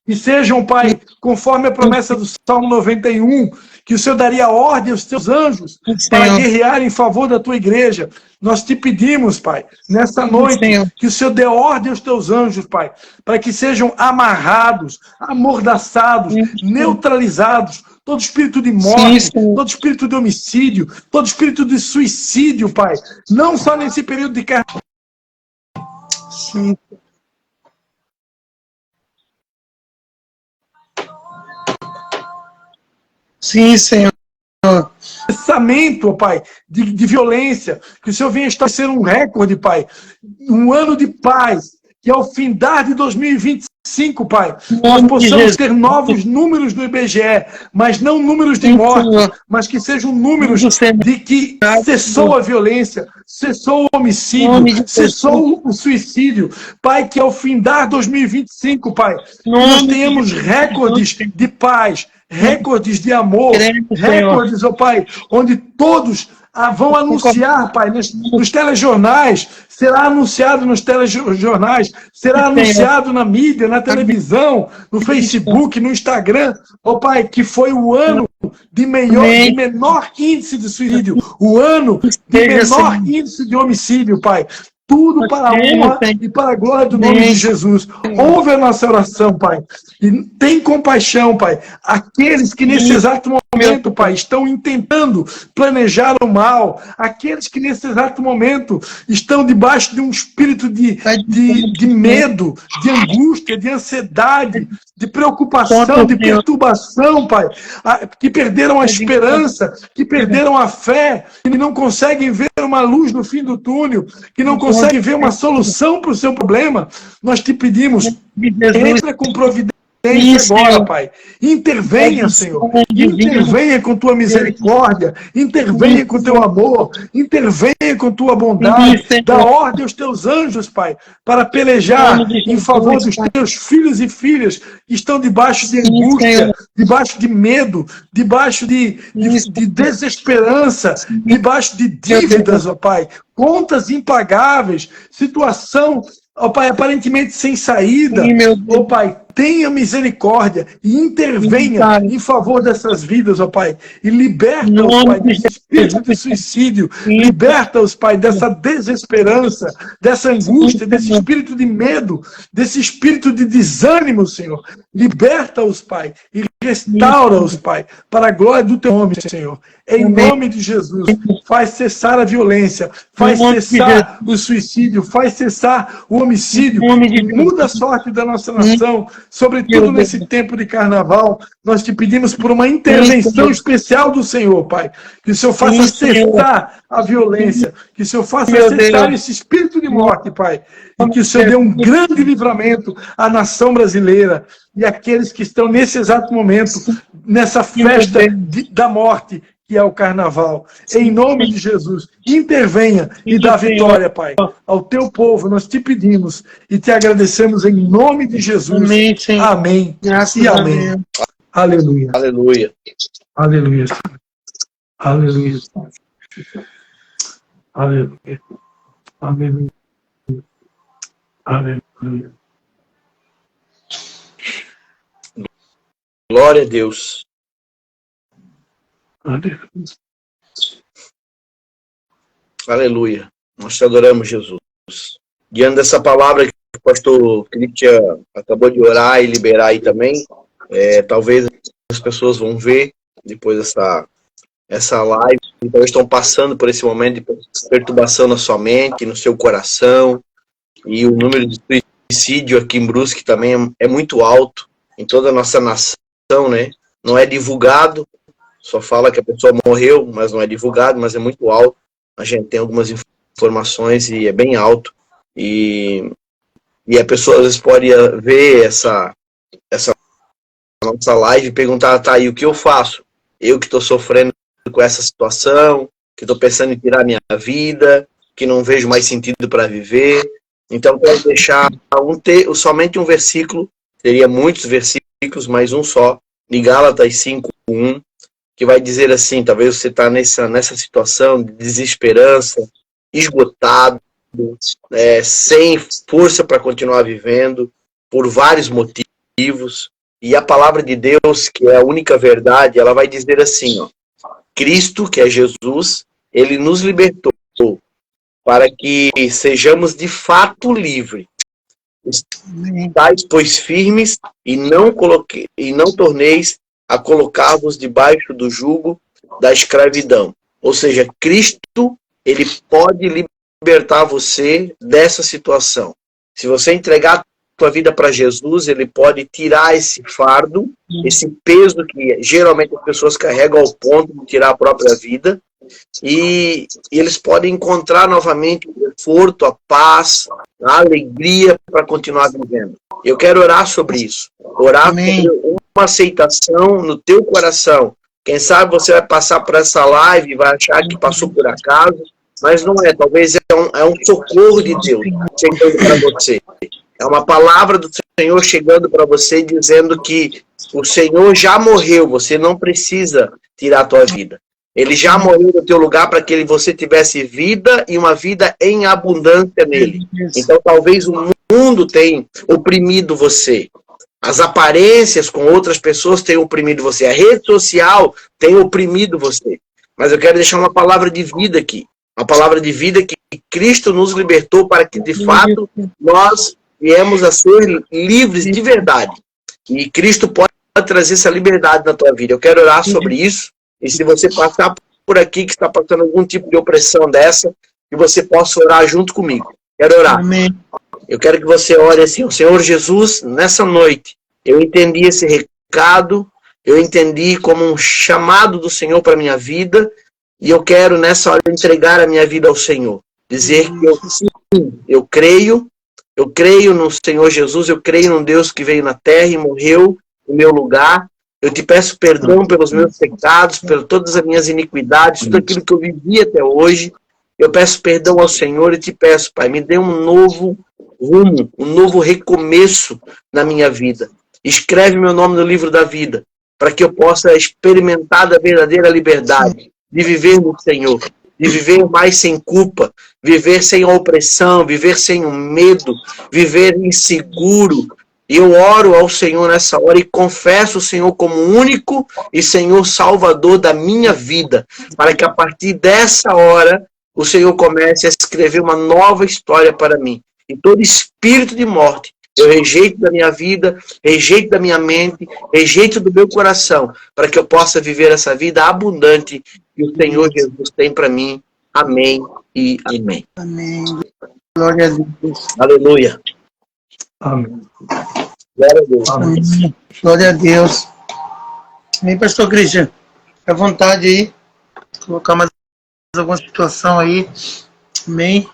que sejam, Pai, conforme a promessa do Salmo 91, que o Senhor daria ordem aos teus anjos para guerrear em favor da tua igreja. Nós te pedimos, Pai, nessa noite, que o Senhor dê ordem aos teus anjos, Pai, para que sejam amarrados, amordaçados, neutralizados, todo espírito de morte, todo espírito de homicídio, todo espírito de suicídio, Pai, não só nesse período de carnaval. Sim, Senhor. Pensamento, ó Pai, de violência, que o Senhor venha estabelecer um recorde, Pai, um ano de paz, que ao findar de 2025, Pai, nós possamos ter novos números no IBGE, mas não números de morte, mas que sejam números de que cessou a violência, cessou o homicídio, cessou o suicídio. Pai, que ao findar 2025, Pai, nós tenhamos recordes de paz, recordes de amor, recordes, ó Pai, onde todos vão anunciar, Pai, nos telejornais, será anunciado nos telejornais, será anunciado na mídia, na televisão, no Facebook, no Instagram, ó Pai, que foi o ano de menor índice de suicídio, o ano de menor índice de homicídio, Pai. Tudo para a honra e para a glória do nome de Jesus. Ouve a nossa oração, Pai. E tem compaixão, Pai. Aqueles que nesse exato momento, Pai, estão intentando planejar o mal. Aqueles que nesse exato momento estão debaixo de um espírito de medo, de angústia, de ansiedade, de preocupação, de perturbação, Pai. Que perderam a esperança, que perderam a fé, que não conseguem ver uma luz no fim do túnel, que não conseguem ver uma solução para o seu problema. Nós te pedimos, entra com providência agora, Pai. Intervenha, Senhor. Intervenha com tua misericórdia. Intervenha com teu amor. Intervenha com tua bondade. Dá ordem aos teus anjos, Pai, para pelejar em favor dos teus filhos e filhas que estão debaixo de angústia, debaixo de medo, debaixo de desesperança, debaixo de dívidas, ó Pai. Contas impagáveis, situação, ó Pai, aparentemente sem saída. Ó Pai, tenha misericórdia e intervenha em favor dessas vidas, ó Pai. E liberta-os, Pai, desse espírito de suicídio. Liberta-os, Pai, dessa desesperança, dessa angústia, desse espírito de medo, desse espírito de desânimo, Senhor. Liberta-os, Pai, e restaura-os, Pai, para a glória do teu nome, Senhor. Em nome de Jesus, faz cessar a violência, faz cessar o suicídio, faz cessar o homicídio, muda a sorte da nossa nação, sobretudo nesse tempo de carnaval. Nós te pedimos por uma intervenção especial do Senhor, Pai, que o Senhor faça cessar a violência, que o Senhor faça cessar esse espírito de morte, Pai, e que o Senhor dê um grande livramento à nação brasileira e àqueles que estão nesse exato momento, nessa festa da morte, que é o carnaval. Em nome de Jesus, intervenha e dá vitória, Pai, ao teu povo. Nós te pedimos e te agradecemos em nome de Jesus. Amém, Senhor. Amém. E amém. Aleluia. Aleluia. Aleluia. Aleluia. Aleluia. Aleluia. Aleluia. Glória a Deus. Aleluia. Aleluia. Nós te adoramos, Jesus. Diante dessa palavra que o pastor Cristian acabou de orar e liberar aí também, talvez as pessoas vão ver depois essa live, então estão passando por esse momento de perturbação na sua mente, no seu coração, e o número de suicídio aqui em Brusque também é muito alto, em toda a nossa nação, né? Não é divulgado, só fala que a pessoa morreu, mas não é divulgado, mas é muito alto. A gente tem algumas informações e é bem alto, e a pessoa às vezes pode ver essa nossa live e perguntar, tá aí, o que eu faço? Eu que estou sofrendo com essa situação, que estou pensando em tirar minha vida, que não vejo mais sentido para viver. Então, quero deixar somente um versículo, teria muitos versículos, mas um só, de Gálatas 5:1, que vai dizer assim, talvez você está nessa situação de desesperança, esgotado, sem força para continuar vivendo, por vários motivos. E a palavra de Deus, que é a única verdade, ela vai dizer assim, ó, Cristo, que é Jesus, ele nos libertou para que sejamos de fato livres. Estais, pois, firmes e não torneis a colocar-vos debaixo do jugo da escravidão. Ou seja, Cristo, ele pode libertar você dessa situação. Se você entregar tua vida para Jesus, ele pode tirar esse fardo, esse peso que geralmente as pessoas carregam ao ponto de tirar a própria vida, e eles podem encontrar novamente o conforto, a paz, a alegria para continuar vivendo. Eu quero orar sobre isso, orar sobre uma aceitação no teu coração. Quem sabe você vai passar por essa live e vai achar que passou por acaso, mas não é, talvez é um socorro de Deus chegando para você. É uma palavra do Senhor chegando para você, dizendo que o Senhor já morreu, você não precisa tirar a tua vida. Ele já morreu no teu lugar para que você tivesse vida e uma vida em abundância nele. Então talvez o mundo tenha oprimido você. As aparências com outras pessoas têm oprimido você. A rede social tem oprimido você. Mas eu quero deixar uma palavra de vida aqui. Uma palavra de vida que Cristo nos libertou para que, de fato, nós viemos a ser livres de verdade. E Cristo pode trazer essa liberdade na tua vida. Eu quero orar sobre isso. E se você passar por aqui, que está passando algum tipo de opressão dessa, que você possa orar junto comigo. Quero orar. Amém. Eu quero que você ore assim, Senhor Jesus, nessa noite, eu entendi esse recado, eu entendi como um chamado do Senhor para a minha vida, e eu quero nessa hora entregar a minha vida ao Senhor. Dizer que eu creio no Senhor Jesus, eu creio num Deus que veio na terra e morreu no meu lugar. Eu te peço perdão pelos meus pecados, por todas as minhas iniquidades, tudo aquilo que eu vivi até hoje. Eu peço perdão ao Senhor e te peço, Pai, me dê um novo rumo, um novo recomeço na minha vida. Escreve meu nome no livro da vida, para que eu possa experimentar da verdadeira liberdade de viver no Senhor, de viver mais sem culpa, viver sem opressão, viver sem o medo, viver inseguro. E eu oro ao Senhor nessa hora e confesso o Senhor como único e Senhor Salvador da minha vida, para que a partir dessa hora o Senhor comece a escrever uma nova história para mim. E todo espírito de morte eu rejeito da minha vida, rejeito da minha mente, rejeito do meu coração, para que eu possa viver essa vida abundante que o Senhor Jesus tem para mim. Amém e amém. Amém. Glória a Deus. Aleluia. Amém. Glória a Deus. Amém. Glória a Deus. Amém, pastor Cristian. Fique à vontade aí. Colocar mais alguma situação aí. Amém.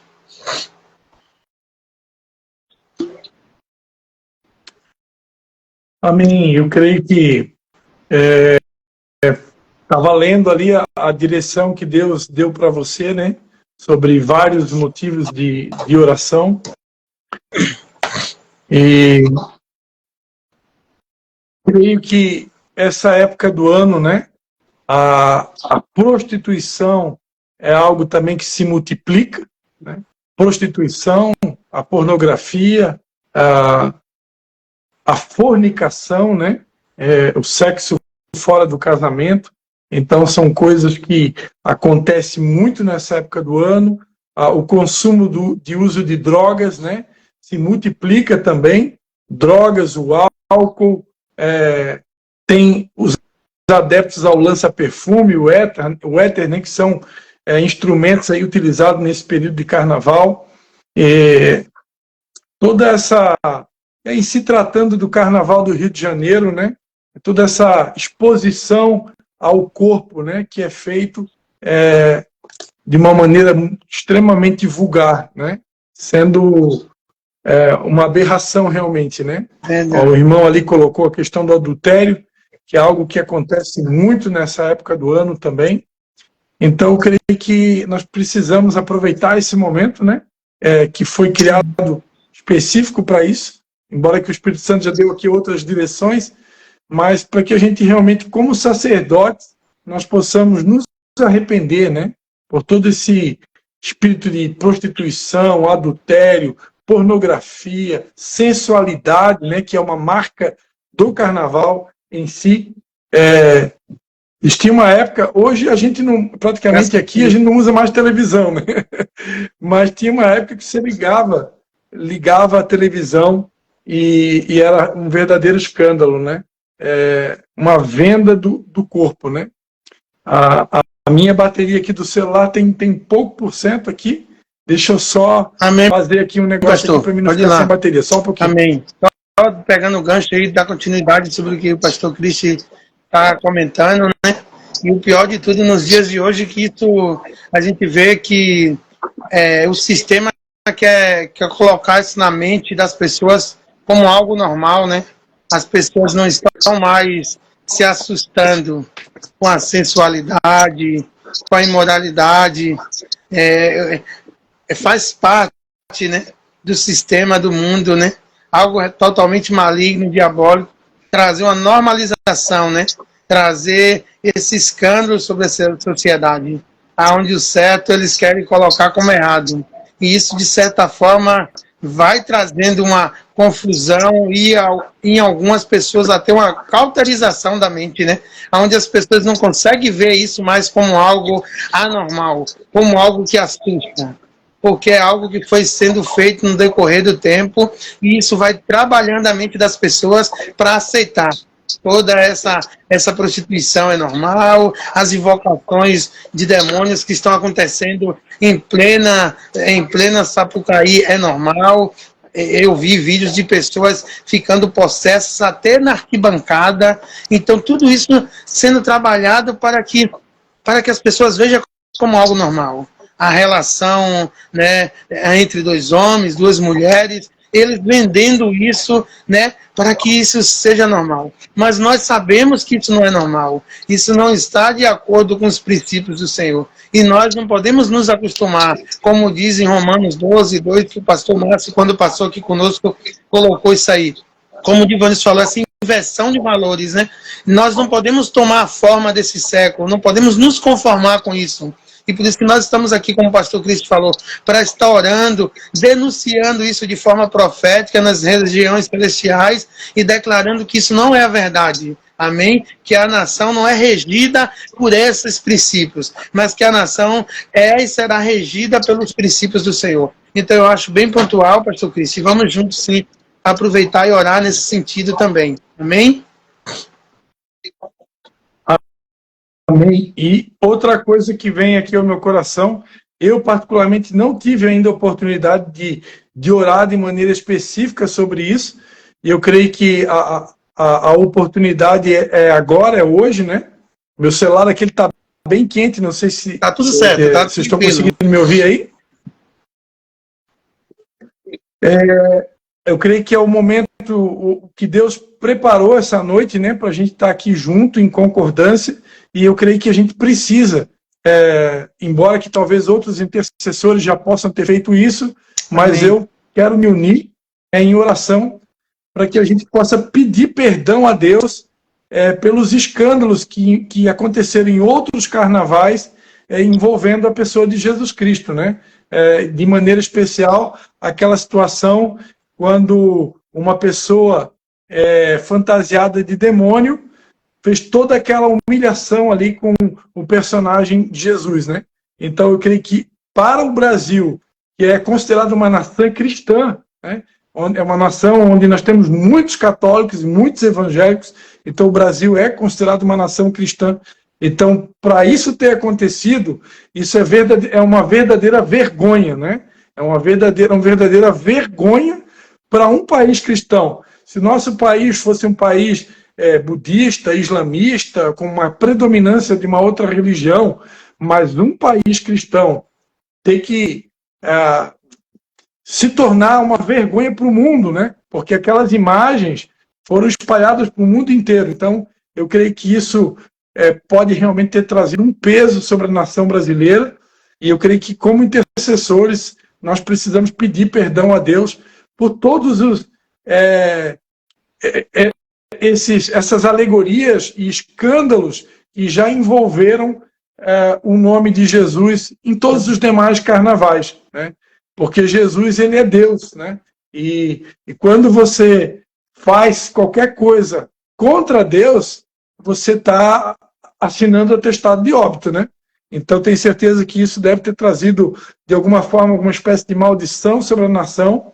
Amém. Eu creio que estava lendo ali a direção que Deus deu para você, né? Sobre vários motivos de oração. E creio que essa época do ano, né? A prostituição é algo também que se multiplica, né? Prostituição, a pornografia, a fornicação, né? O sexo fora do casamento. Então, são coisas que acontecem muito nessa época do ano. O consumo de uso de drogas, né? Se multiplica também. Drogas, o álcool, tem os adeptos ao lança-perfume, o éter, né? Que são instrumentos aí utilizados nesse período de carnaval. Toda essa... em se tratando do Carnaval do Rio de Janeiro, né? Toda essa exposição ao corpo, né? Que é feito de uma maneira extremamente vulgar, né? Sendo uma aberração realmente, né? O irmão ali colocou a questão do adultério, que é algo que acontece muito nessa época do ano também. Então, eu creio que nós precisamos aproveitar esse momento, né? Que foi criado específico para isso, embora que o Espírito Santo já deu aqui outras direções, mas para que a gente realmente, como sacerdotes, nós possamos nos arrepender, né? Por todo esse espírito de prostituição, adultério, pornografia, sensualidade, né? Que é uma marca do carnaval em si. Existia uma época, hoje a gente não, praticamente aqui a gente não usa mais televisão, né? Mas tinha uma época que você ligava a televisão e era um verdadeiro escândalo, né? Uma venda do corpo, né? A minha bateria aqui do celular tem pouco por cento aqui. Deixa eu só fazer aqui um negócio para mim não ficar sem bateria, só um pouquinho. Amém. Só pegando o gancho aí, da continuidade sobre o que o pastor Cristi está comentando, né? E o pior de tudo nos dias de hoje, que isso a gente vê que o sistema quer colocar isso na mente das pessoas como algo normal, né? As pessoas não estão mais se assustando com a sensualidade, com a imoralidade. Faz parte, né, do sistema do mundo, né? Algo totalmente maligno, diabólico, trazer uma normalização, né? Trazer esse escândalo sobre a sociedade, aonde o certo eles querem colocar como errado. E isso, de certa forma, vai trazendo uma confusão e, em algumas pessoas, até uma cauterização da mente, né? Onde as pessoas não conseguem ver isso mais como algo anormal, como algo que assusta, porque é algo que foi sendo feito no decorrer do tempo, e isso vai trabalhando a mente das pessoas para aceitar. Toda essa prostituição é normal, as invocações de demônios que estão acontecendo em plena Sapucaí é normal. Eu vi vídeos de pessoas ficando possessas até na arquibancada. Então, tudo isso sendo trabalhado para que as pessoas vejam como algo normal. A relação, né, entre dois homens, duas mulheres, eles vendendo isso, né, para que isso seja normal. Mas nós sabemos que isso não é normal. Isso não está de acordo com os princípios do Senhor. E nós não podemos nos acostumar, como diz em Romanos 12, 2, que o pastor Márcio, quando passou aqui conosco, colocou isso aí. Como o Divanis falou, essa inversão de valores, né? Nós não podemos tomar a forma desse século, não podemos nos conformar com isso. E por isso que nós estamos aqui, como o pastor Cristo falou, para estar orando, denunciando isso de forma profética nas regiões celestiais e declarando que isso não é a verdade. Amém? Que a nação não é regida por esses princípios, mas que a nação e será regida pelos princípios do Senhor. Então eu acho bem pontual, pastor Cristo, e vamos juntos sim aproveitar e orar nesse sentido também. Amém? Amém. E outra coisa que vem aqui ao meu coração, eu particularmente não tive ainda a oportunidade de orar de maneira específica sobre isso, e eu creio que a oportunidade é agora, é hoje, né? Meu celular aqui está bem quente, não sei se... Está tudo certo, tá? Vocês estão conseguindo me ouvir aí? Eu creio que é o momento que Deus preparou essa noite, né, para a gente estar aqui junto, em concordância, e eu creio que a gente precisa, embora que talvez outros intercessores já possam ter feito isso, mas Amém. Eu quero me unir em oração para que a gente possa pedir perdão a Deus pelos escândalos que aconteceram em outros carnavais envolvendo a pessoa de Jesus Cristo, né? De maneira especial, aquela situação quando uma pessoa fantasiada de demônio fez toda aquela humilhação ali com o personagem de Jesus, né? Então, eu creio que para o Brasil, que é considerado uma nação cristã, né? É uma nação onde nós temos muitos católicos e muitos evangélicos, então o Brasil é considerado uma nação cristã. Então, para isso ter acontecido, isso é uma verdadeira vergonha, né? É uma verdadeira vergonha para um país cristão. Se nosso país fosse um país budista, islamista, com uma predominância de uma outra religião, mas um país cristão tem que se tornar uma vergonha para o mundo, né? Porque aquelas imagens foram espalhadas para o mundo inteiro. Então, eu creio que isso pode realmente ter trazido um peso sobre a nação brasileira, e eu creio que, como intercessores, nós precisamos pedir perdão a Deus por todos essas alegorias e escândalos que já envolveram o nome de Jesus em todos os demais carnavais, né? Porque Jesus, ele é Deus, né? E quando você faz qualquer coisa contra Deus, você está assinando atestado de óbito, né? Então, tenho certeza que isso deve ter trazido, de alguma forma, alguma espécie de maldição sobre a nação,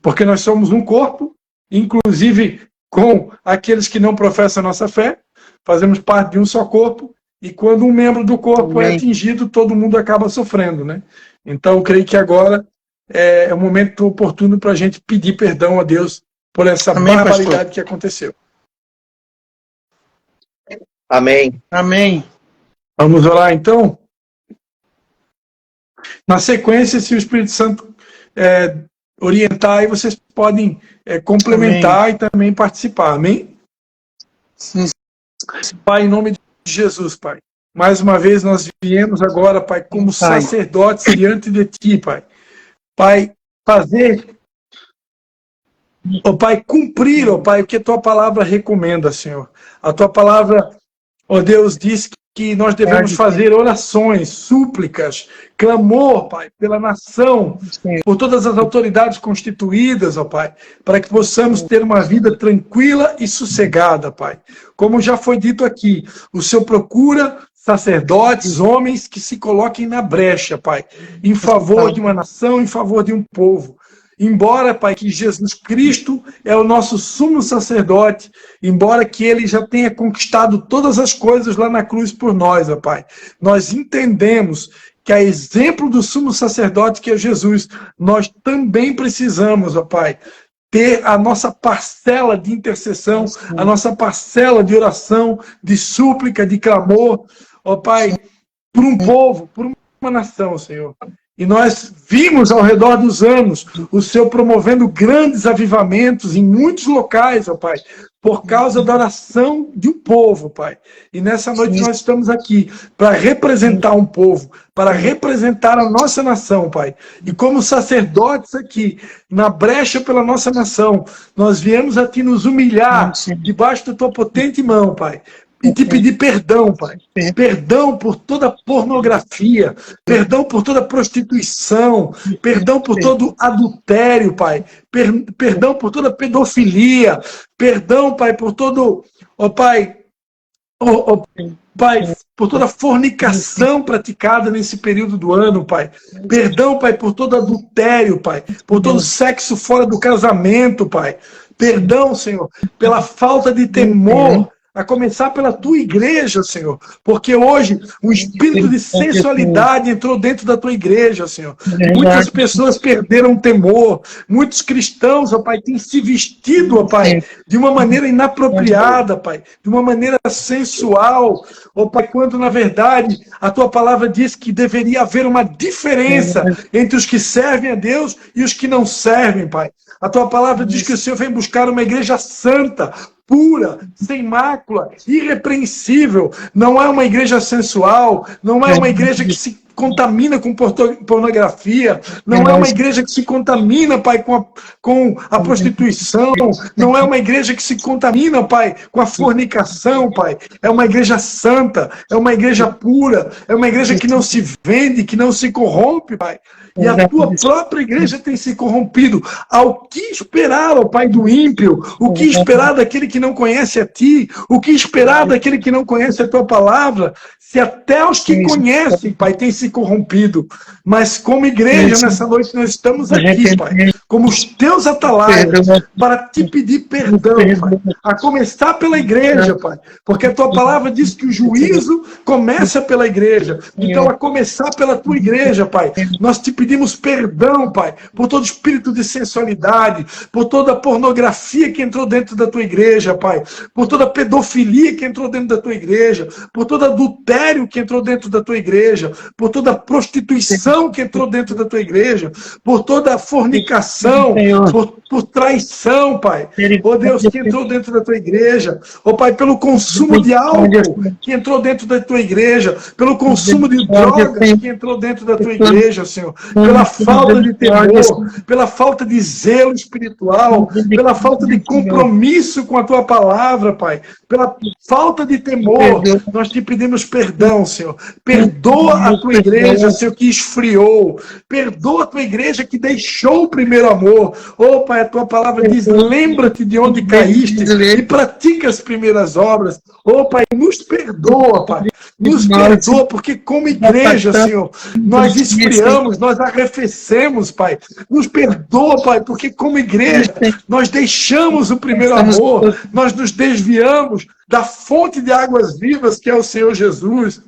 porque nós somos um corpo, inclusive com aqueles que não professam a nossa fé, fazemos parte de um só corpo, e quando um membro do corpo é atingido, todo mundo acaba sofrendo, né? Então, eu creio que agora é o momento oportuno para a gente pedir perdão a Deus por essa barbaridade que aconteceu. Amém. Amém. Vamos orar, então? Na sequência, se o Espírito Santo orientar, aí vocês podem complementar e também participar. Amém? Sim. Pai, em nome de Jesus, Pai. Mais uma vez nós viemos agora, Pai, como sacerdotes diante de Ti, Pai. Pai, fazer, Pai, cumprir, Pai, o que a Tua palavra recomenda, Senhor. A Tua palavra, Deus, diz que nós devemos fazer orações, súplicas, clamor, Pai, pela nação, por todas as autoridades constituídas, Pai, para que possamos ter uma vida tranquila e sossegada, Pai. Como já foi dito aqui, o Senhor procura sacerdotes, homens que se coloquem na brecha, Pai, em favor de uma nação, em favor de um povo. Embora, Pai, que Jesus Cristo é o nosso sumo sacerdote, embora que Ele já tenha conquistado todas as coisas lá na cruz por nós, ó Pai, nós entendemos que, a exemplo do sumo sacerdote que é Jesus, nós também precisamos, ó Pai, ter a nossa parcela de intercessão, a nossa parcela de oração, de súplica, de clamor, ó Pai, por um povo, por uma nação, Senhor. E nós vimos ao redor dos anos o Senhor promovendo grandes avivamentos em muitos locais, ó Pai, por causa da oração de um povo, Pai. E nessa noite nós estamos aqui para representar um povo, para representar a nossa nação, Pai. E como sacerdotes aqui, na brecha pela nossa nação, nós viemos a Ti nos humilhar debaixo da Tua potente mão, Pai. E te pedir perdão, Pai. Perdão por toda pornografia, perdão por toda prostituição, perdão por todo adultério, Pai. Perdão por toda pedofilia, perdão, Pai, por todo, Pai, Pai, por toda fornicação praticada nesse período do ano, Pai. Perdão, Pai, por todo adultério, Pai. Por todo sexo fora do casamento, Pai. Perdão, Senhor, pela falta de temor, a começar pela Tua igreja, Senhor. Porque hoje o espírito de sensualidade entrou dentro da Tua igreja, Senhor. Muitas pessoas perderam o temor. Muitos cristãos, ó Pai, têm se vestido, ó Pai, de uma maneira inapropriada, Pai. De uma maneira sensual. Ó Pai, quando na verdade a Tua palavra diz que deveria haver uma diferença entre os que servem a Deus e os que não servem, Pai. A Tua palavra diz que o Senhor vem buscar uma igreja santa, pura, sem mácula, irrepreensível. Não é uma igreja sensual, não é uma igreja que se contamina com pornografia, não é uma igreja que se contamina, Pai, com a prostituição, não é uma igreja que se contamina, Pai, com a fornicação, Pai. É uma igreja santa, é uma igreja pura, é uma igreja que não se vende, que não se corrompe, Pai. E a tua própria igreja tem se corrompido. Ao que esperar, ó Pai, do ímpio? O que esperar daquele que não conhece a Ti? O que esperar daquele que não conhece a Tua palavra? Se até os que conhecem, Pai, têm se corrompido. Mas como igreja, nessa noite, nós estamos aqui, Pai, como os Teus atalaios, para Te pedir perdão, Pai. A começar pela igreja, Pai. Porque a Tua palavra diz que o juízo começa pela igreja. Então, a começar pela Tua igreja, Pai, nós Te pedimos perdão, Pai, por todo espírito de sensualidade, por toda a pornografia que entrou dentro da Tua igreja, Pai, por toda a pedofilia que entrou dentro da Tua igreja, por todo adultério que entrou dentro da Tua igreja, por toda a prostituição que entrou dentro da Tua igreja, por toda a fornicação, por traição, Pai, ó Deus, que entrou dentro da Tua igreja, ó Pai, pelo consumo de álcool que entrou dentro da Tua igreja, pelo consumo de drogas que entrou dentro da Tua igreja, Senhor, pela falta de temor, pela falta de zelo espiritual, pela falta de compromisso com a Tua palavra, Pai, pela falta de temor, nós Te pedimos perdão, Senhor. Perdoa a Tua igreja, Senhor, que esfriou. Perdoa a Tua igreja que deixou o primeiro amor. Oh, Pai, a Tua palavra diz, lembra-te de onde caíste e pratica as primeiras obras. Oh, Pai, nos perdoa, Pai. Nos perdoa, porque como igreja, Senhor, nós esfriamos, nós arrefecemos, Pai. Nos perdoa, Pai, porque como igreja, nós deixamos o primeiro amor, nós nos desviamos da fonte de águas vivas, que é o Senhor Jesus.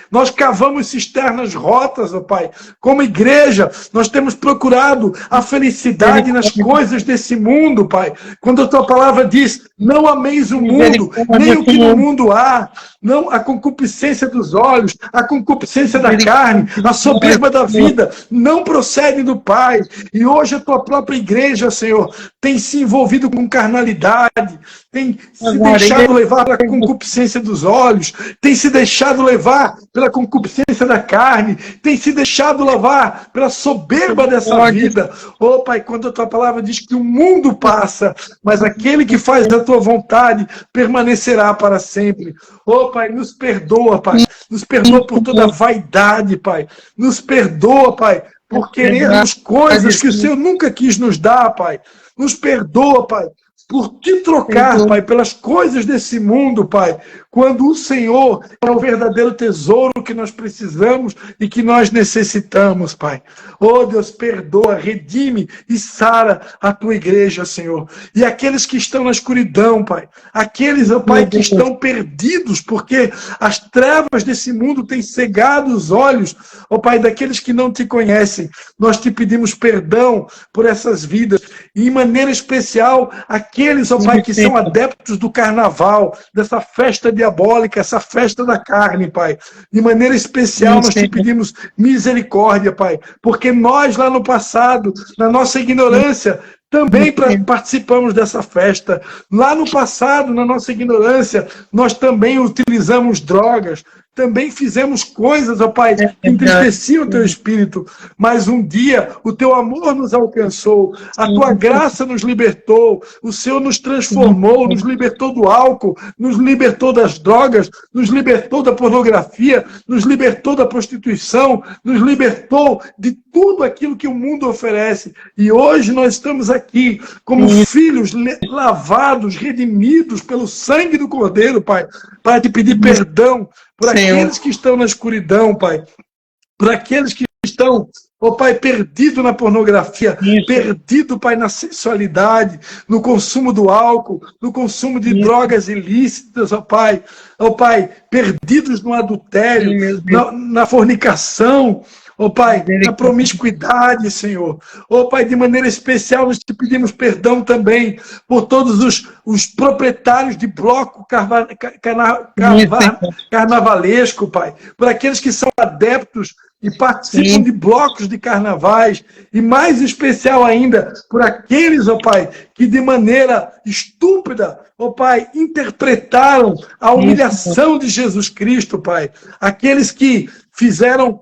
Nós cavamos cisternas rotas, ó Pai. Como igreja, nós temos procurado a felicidade nas coisas desse mundo, Pai. Quando a Tua palavra diz, não ameis o mundo, nem o que no mundo há, não a concupiscência dos olhos, a concupiscência da carne, a soberba da vida, não procede do Pai. E hoje a Tua própria igreja, Senhor, tem se envolvido com carnalidade, tem se deixado levar pela concupiscência dos olhos, tem se deixado levar pela concupiscência da carne, tem se deixado levar pela soberba dessa vida. Oh, Pai, quando a Tua palavra diz que o mundo passa, mas aquele que faz da Tua vontade permanecerá para sempre. Oh, Pai, nos perdoa, Pai. Nos perdoa por toda a vaidade, Pai. Nos perdoa, Pai, por querermos coisas que o Senhor nunca quis nos dar, Pai. Nos perdoa, Pai, por Te trocar, Pai, pelas coisas desse mundo, Pai, quando o Senhor é o verdadeiro tesouro que nós precisamos e que nós necessitamos, Pai. Oh, Deus, perdoa, redime e sara a Tua igreja, Senhor. E aqueles que estão na escuridão, Pai, aqueles, oh, Pai, que estão perdidos, porque as trevas desse mundo têm cegado os olhos, oh, Pai, daqueles que não Te conhecem. Nós Te pedimos perdão por essas vidas, e em maneira especial, aqueles, ó Pai, que são adeptos do carnaval, dessa festa diabólica, essa festa da carne, Pai. De maneira especial, nós Te pedimos misericórdia, Pai, porque nós lá no passado, na nossa ignorância, também participamos dessa festa. Lá no passado, na nossa ignorância, nós também utilizamos drogas, também fizemos coisas, ó Pai, que entristeciam o Teu Espírito, mas um dia o Teu amor nos alcançou, a Tua graça nos libertou, o Senhor nos transformou, nos libertou do álcool, nos libertou das drogas, nos libertou da pornografia, nos libertou da prostituição, nos libertou de tudo aquilo que o mundo oferece. E hoje nós estamos aqui como filhos lavados, redimidos pelo sangue do Cordeiro, Pai, para Te pedir perdão por aqueles que estão na escuridão, Pai, por aqueles que estão, ó Pai, perdido na pornografia, perdido, Pai, na sensualidade, no consumo do álcool, no consumo de drogas ilícitas, ó Pai, perdidos no adultério, na fornicação, ó Pai, na promiscuidade, Senhor. Ó Pai, de maneira especial, nós Te pedimos perdão também por todos os proprietários de bloco carnavalesco, Pai. Por aqueles que são adeptos e participam de blocos de carnavais. E mais especial ainda, por aqueles, ó Pai, que de maneira estúpida, ó Pai, interpretaram a humilhação de Jesus Cristo, Pai. Aqueles que fizeram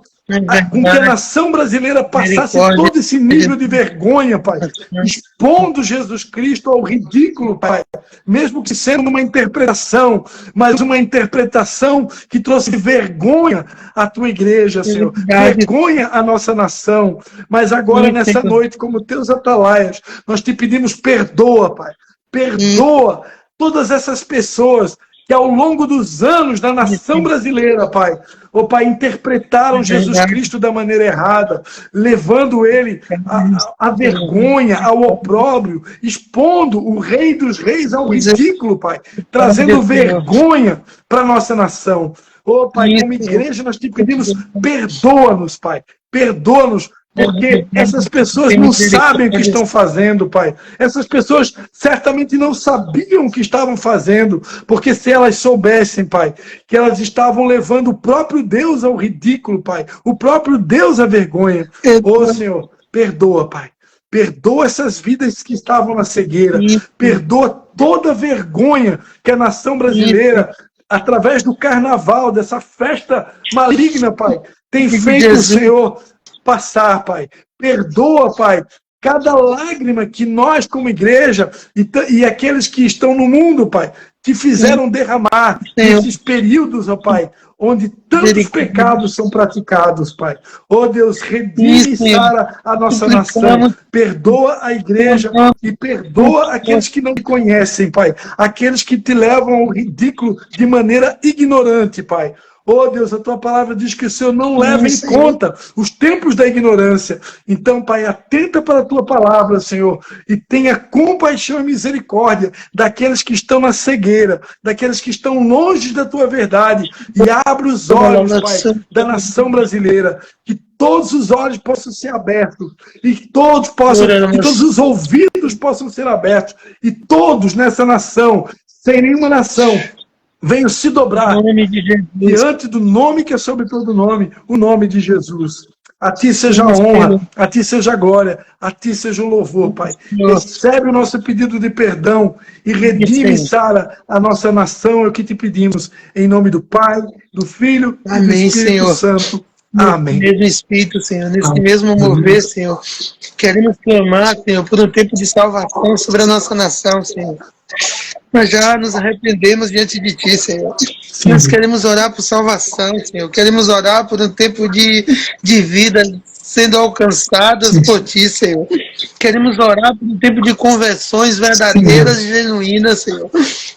com que a nação brasileira passasse todo esse nível de vergonha, Pai, expondo Jesus Cristo ao ridículo, Pai, mesmo que sendo uma interpretação, mas uma interpretação que trouxe vergonha à tua igreja, Senhor, vergonha à nossa nação. Mas agora, nessa noite, como teus atalaias, nós te pedimos, perdoa, Pai, perdoa todas essas pessoas que ao longo dos anos da nação brasileira, Pai, Pai, interpretaram Jesus Cristo da maneira errada, levando ele à vergonha, ao opróbrio, expondo o Rei dos Reis ao ridículo, Pai, trazendo vergonha para a nossa nação. Pai, como igreja nós te pedimos, perdoa-nos, Pai, perdoa-nos, porque essas pessoas não sabem o que estão fazendo, Pai. Essas pessoas certamente não sabiam o que estavam fazendo, porque se elas soubessem, Pai, que elas estavam levando o próprio Deus ao ridículo, Pai, o próprio Deus à vergonha. Senhor, perdoa, Pai. Perdoa essas vidas que estavam na cegueira. Perdoa toda a vergonha que a nação brasileira, através do carnaval, dessa festa maligna, Pai, tem feito o Senhor passar, Pai. Perdoa, Pai, cada lágrima que nós, como igreja, e aqueles que estão no mundo, Pai, te fizeram derramar nesses períodos, Pai, onde tantos pecados são praticados, Pai. Deus, redime e sara a nossa nação. Perdoa a igreja e perdoa aqueles que não te conhecem, Pai. Aqueles que te levam ao ridículo de maneira ignorante, Pai. Deus, a tua palavra diz que o Senhor não leva em conta os tempos da ignorância. Então, Pai, atenta para a tua palavra, Senhor, e tenha compaixão e misericórdia daqueles que estão na cegueira, daqueles que estão longe da tua verdade, e abre os olhos, Pai, da nação brasileira, que todos os olhos possam ser abertos, e todos os ouvidos possam ser abertos, e todos nessa nação, sem nenhuma nação, venham se dobrar diante do nome que é sobre todo nome, o nome de Jesus. A ti seja a honra, a ti seja a glória, a ti seja o louvor, Pai. Recebe o nosso pedido de perdão e redime, sara, a nossa nação, é o que te pedimos. Em nome do Pai, do Filho e do Espírito Santo. Amém. Mesmo Espírito, Senhor, nesse mesmo mover, Senhor, queremos clamar, Senhor, por um tempo de salvação sobre a nossa nação, Senhor. Nós já nos arrependemos diante de Ti, Senhor. Nós queremos orar por salvação, Senhor. Queremos orar por um tempo de vida sendo alcançadas por Ti, Senhor. Queremos orar por um tempo de conversões verdadeiras e genuínas, Senhor.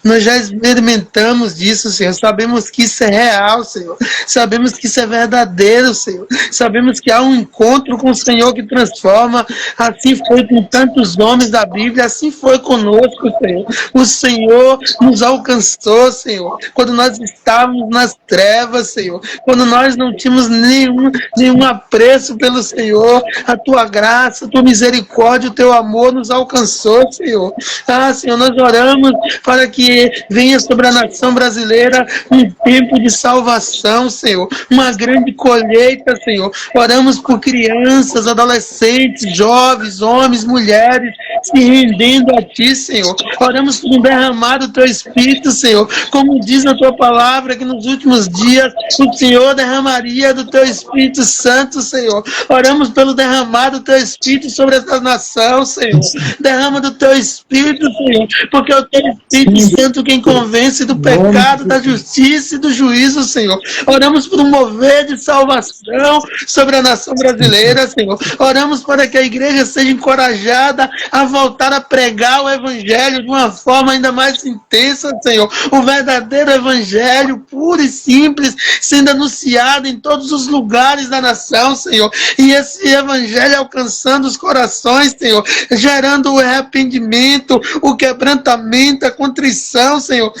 Nós já experimentamos disso, Senhor. Sabemos que isso é real, Senhor. Sabemos que isso é verdadeiro, Senhor. Sabemos que há um encontro com o Senhor que transforma. Assim foi com tantos homens da Bíblia, assim foi conosco, Senhor. O Senhor nos alcançou, Senhor. Quando nós estávamos nas trevas, Senhor. Quando nós não tínhamos nenhum apreço pelo Senhor, a Tua graça, a Tua misericórdia, o Teu amor nos alcançou, Senhor. Senhor, nós oramos para que venha sobre a nação brasileira um tempo de salvação, Senhor. Uma grande colheita, Senhor. Oramos por crianças, adolescentes, jovens, homens, mulheres, se rendendo a Ti, Senhor. Oramos por um derramar do Teu Espírito, Senhor. Como diz na Tua palavra, que nos últimos dias o Senhor derramaria do Teu Espírito Santo, Senhor. Oramos pelo derramar do Teu Espírito sobre essa nação, Senhor. Derrama do Teu Espírito, Senhor, porque o Teu Espírito Santo quem convence do pecado, da justiça e do juízo, Senhor. Oramos por um mover de salvação sobre a nação brasileira, Senhor. Oramos para que a igreja seja encorajada a voltar a pregar o Evangelho de uma forma ainda mais intensa, Senhor. O verdadeiro Evangelho, puro e simples, sendo anunciado em todos os lugares da nação, Senhor. E esse Evangelho alcançando os corações, Senhor, gerando o arrependimento, o quebrantamento, a contrição, Senhor,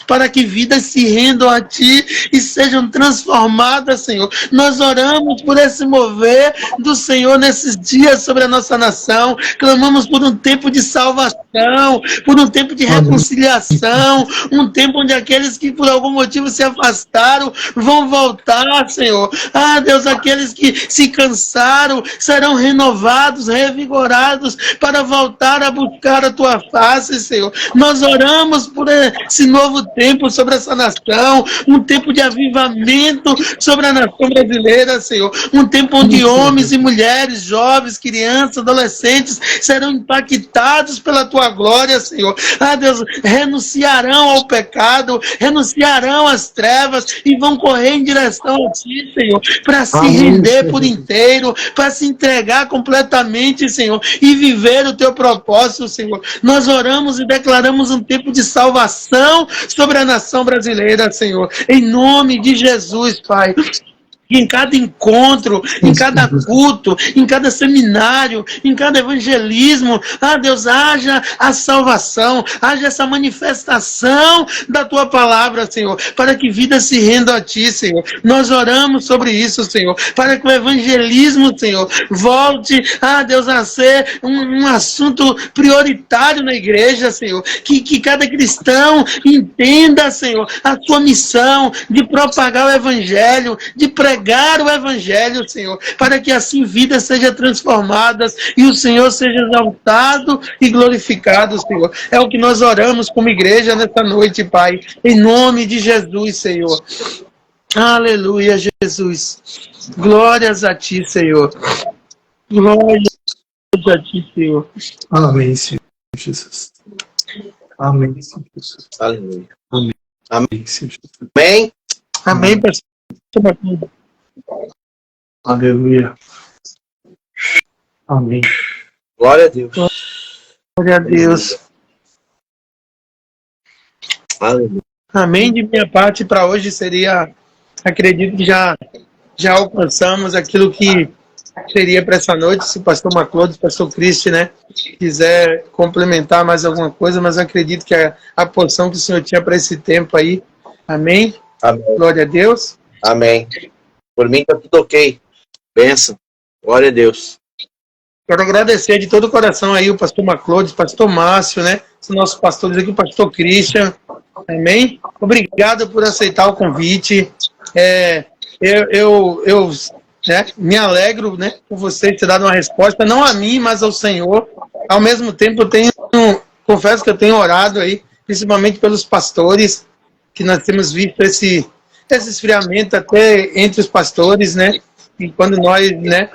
para que vidas se rendam a Ti e sejam transformadas, Senhor. Nós oramos por esse mover do Senhor nesses dias sobre a nossa nação. Clamamos por um tempo de salvação por um tempo de reconciliação, um tempo onde aqueles que por algum motivo se afastaram vão voltar, Senhor. Ah, Deus, aqueles que se cansaram serão renovados, revigorados para voltar a buscar a tua face, Senhor. Nós oramos por esse novo tempo sobre essa nação, um tempo de avivamento sobre a nação brasileira, Senhor. Um tempo onde homens e mulheres, jovens, crianças, adolescentes serão impactados pela tua glória, Senhor. Ah, Deus, renunciarão ao pecado, renunciarão às trevas e vão correr em direção a ti, Senhor, para se render por inteiro, para se entregar completamente, Senhor, e viver o teu propósito, Senhor. Nós oramos e declaramos um tempo de salvação sobre a nação brasileira, Senhor, em nome de Jesus, Pai. Em cada encontro, em cada culto, em cada seminário, em cada evangelismo, ah, Deus, haja a salvação, haja essa manifestação da tua palavra, Senhor, para que vidas se rendam a ti, Senhor. Nós oramos sobre isso, Senhor, para que o evangelismo, Senhor, volte, ah, Deus, a ser um assunto prioritário na igreja, Senhor, que cada cristão entenda, Senhor, a sua missão de propagar o evangelho, de pregar o evangelho, Senhor, para que assim vidas sejam transformadas e o Senhor seja exaltado e glorificado, Senhor. É o que nós oramos como igreja nesta noite, Pai, em nome de Jesus, Senhor. Aleluia, Jesus. Glórias a ti, Senhor. Glórias a ti, Senhor. Amém, Senhor Jesus. Amém, Senhor Jesus. Aleluia. Amém. Amém. Senhor Jesus. Amém. Amém, pastor. Aleluia. Amém. Glória a Deus. Glória a Deus. Aleluia. Amém. De minha parte, para hoje seria, acredito que já alcançamos aquilo que seria para essa noite. Se o pastor Maclode, o pastor Cristi, né, quiser complementar mais alguma coisa, mas acredito que a porção que o Senhor tinha para esse tempo aí. Amém. Amém. Glória a Deus. Amém. Por mim está tudo ok. Benção. Glória a Deus. Quero agradecer de todo o coração aí o pastor Maclode, o pastor Márcio, né? Os nossos pastores aqui, o pastor Christian. Amém? Obrigado por aceitar o convite. Eu me alegro, né, por vocês terem dado uma resposta, não a mim, mas ao Senhor. Ao mesmo tempo, confesso que eu tenho orado aí, principalmente pelos pastores, que nós temos visto esse esfriamento até entre os pastores, né? E quando nós, né,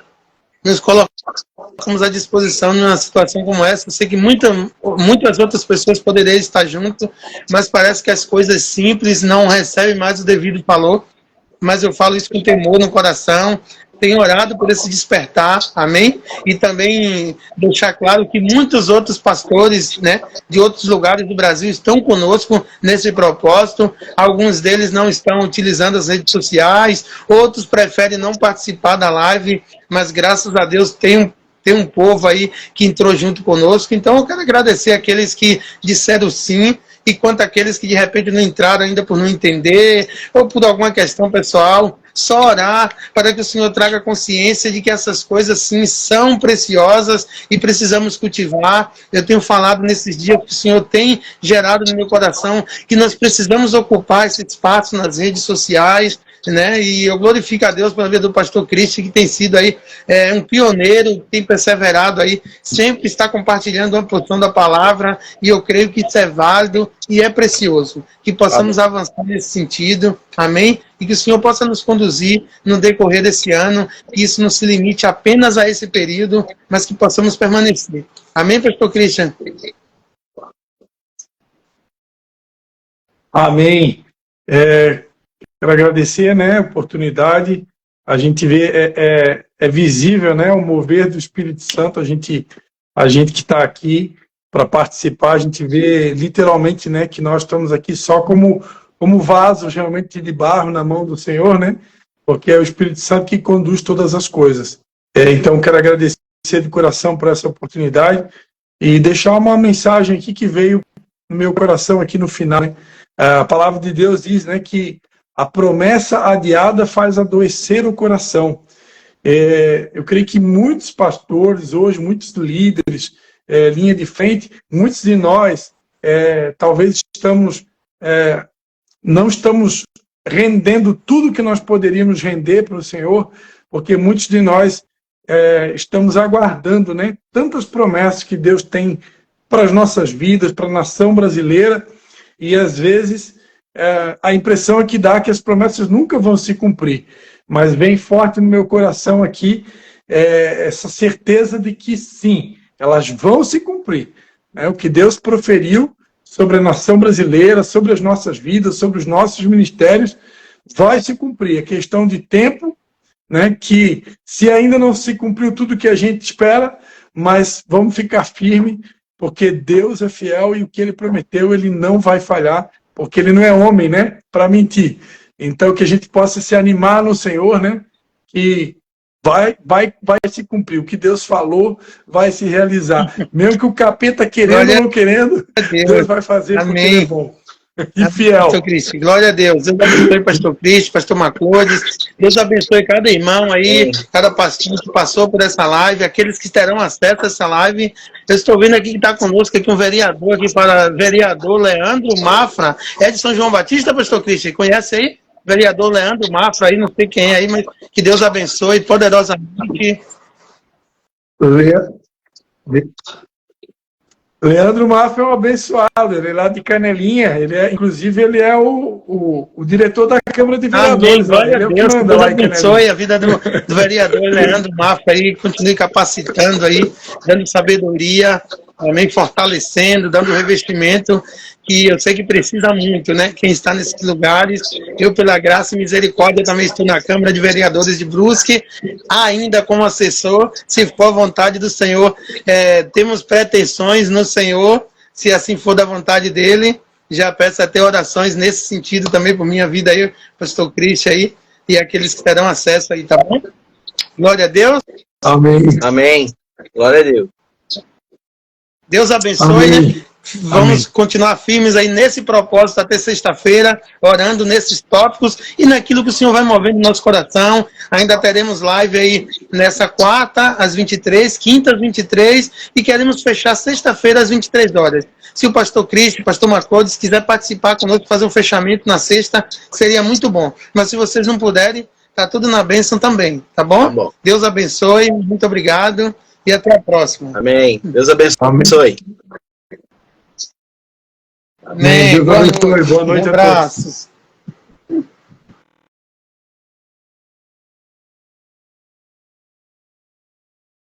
nos colocamos à disposição numa situação como essa, eu sei que muitas outras pessoas poderiam estar junto, mas parece que as coisas simples não recebem mais o devido valor. Mas eu falo isso com temor no coração. Tenho orado por esse despertar, amém? E também deixar claro que muitos outros pastores, né, de outros lugares do Brasil estão conosco nesse propósito. Alguns deles não estão utilizando as redes sociais, outros preferem não participar da live, mas graças a Deus tem um povo aí que entrou junto conosco. Então eu quero agradecer aqueles que disseram sim, e quanto àqueles que de repente não entraram ainda por não entender, ou por alguma questão pessoal, só orar para que o Senhor traga consciência de que essas coisas sim são preciosas e precisamos cultivar. Eu tenho falado nesses dias que o Senhor tem gerado no meu coração que nós precisamos ocupar esse espaço nas redes sociais, né? E eu glorifico a Deus pela vida do pastor Cristi, que tem sido aí um pioneiro, tem perseverado aí, sempre está compartilhando uma porção da palavra, e eu creio que isso é válido e é precioso, que possamos avançar nesse sentido, amém? E que o Senhor possa nos conduzir no decorrer desse ano, que isso não se limite apenas a esse período, mas que possamos permanecer. Amém, pastor Christian? Amém. Quero agradecer, né, a oportunidade. A gente vê, é visível, né, o mover do Espírito Santo. A gente que está aqui para participar, a gente vê literalmente, né, que nós estamos aqui só como vasos realmente de barro na mão do Senhor, né, porque é o Espírito Santo que conduz todas as coisas. Então, quero agradecer de coração por essa oportunidade e deixar uma mensagem aqui que veio no meu coração aqui no final, né? A palavra de Deus diz, né, que a promessa adiada faz adoecer o coração. Eu creio que muitos pastores hoje, muitos líderes, linha de frente. Muitos de nós talvez não estamos rendendo tudo que nós poderíamos render para o Senhor, porque muitos de nós estamos aguardando, né, tantas promessas que Deus tem para as nossas vidas, para a nação brasileira, e às vezes a impressão é que dá que as promessas nunca vão se cumprir. Mas vem forte no meu coração aqui essa certeza de que sim, elas vão se cumprir. O que Deus proferiu sobre a nação brasileira, sobre as nossas vidas, sobre os nossos ministérios, vai se cumprir. É questão de tempo, né, que se ainda não se cumpriu tudo que a gente espera, mas vamos ficar firme, porque Deus é fiel e o que Ele prometeu, Ele não vai falhar, porque Ele não é homem, né, para mentir. Então, que a gente possa se animar no Senhor, né, que vai se cumprir. O que Deus falou vai se realizar. Mesmo que o capeta querendo ou não querendo, Deus vai fazer. Amém. Porque Ele é bom e fiel. Pastor Cristo, glória a Deus. Deus abençoe Pastor Cristo, Pastor Marcodes. Deus abençoe cada irmão aí, cada pastor que passou por essa live, aqueles que terão acesso a essa live. Eu estou vendo aqui que está conosco aqui um vereador aqui para vereador Leandro Mafra. É de São João Batista, Pastor Cristo? Conhece aí? Vereador Leandro Mafra, aí não sei quem é aí, mas que Deus abençoe poderosamente. Leandro Mafra é um abençoado, ele é lá de Canelinha, inclusive ele é o diretor da Câmara de Vereadores. Amém, glória a Deus, que Deus abençoe a vida do vereador Leandro Mafra aí, continue capacitando aí, dando sabedoria, também fortalecendo, dando revestimento, que eu sei que precisa muito, né? Quem está nesses lugares, eu pela graça e misericórdia também estou na Câmara de Vereadores de Brusque, ainda como assessor, se for a vontade do Senhor, temos pretensões no Senhor, se assim for da vontade dEle, já peço até orações nesse sentido também por minha vida aí, Pastor Cristo aí, e aqueles que terão acesso aí, tá bom? Glória a Deus. Amém. Amém. Glória a Deus. Deus abençoe, Amém. né? Vamos continuar firmes aí nesse propósito até sexta-feira, orando nesses tópicos e naquilo que o Senhor vai movendo no nosso coração. Ainda teremos live aí nessa quarta, às 23, quinta às 23, e queremos fechar sexta-feira às 23 horas. Se o pastor Cristo, o pastor Marcodes quiser participar conosco, fazer um fechamento na sexta, seria muito bom. Mas se vocês não puderem, tá tudo na bênção também, tá bom? Tá bom. Deus abençoe, muito obrigado e até a próxima. Amém. Deus abençoe. Amém. Amém. Deus abençoe. Boa noite a todos. Abraços.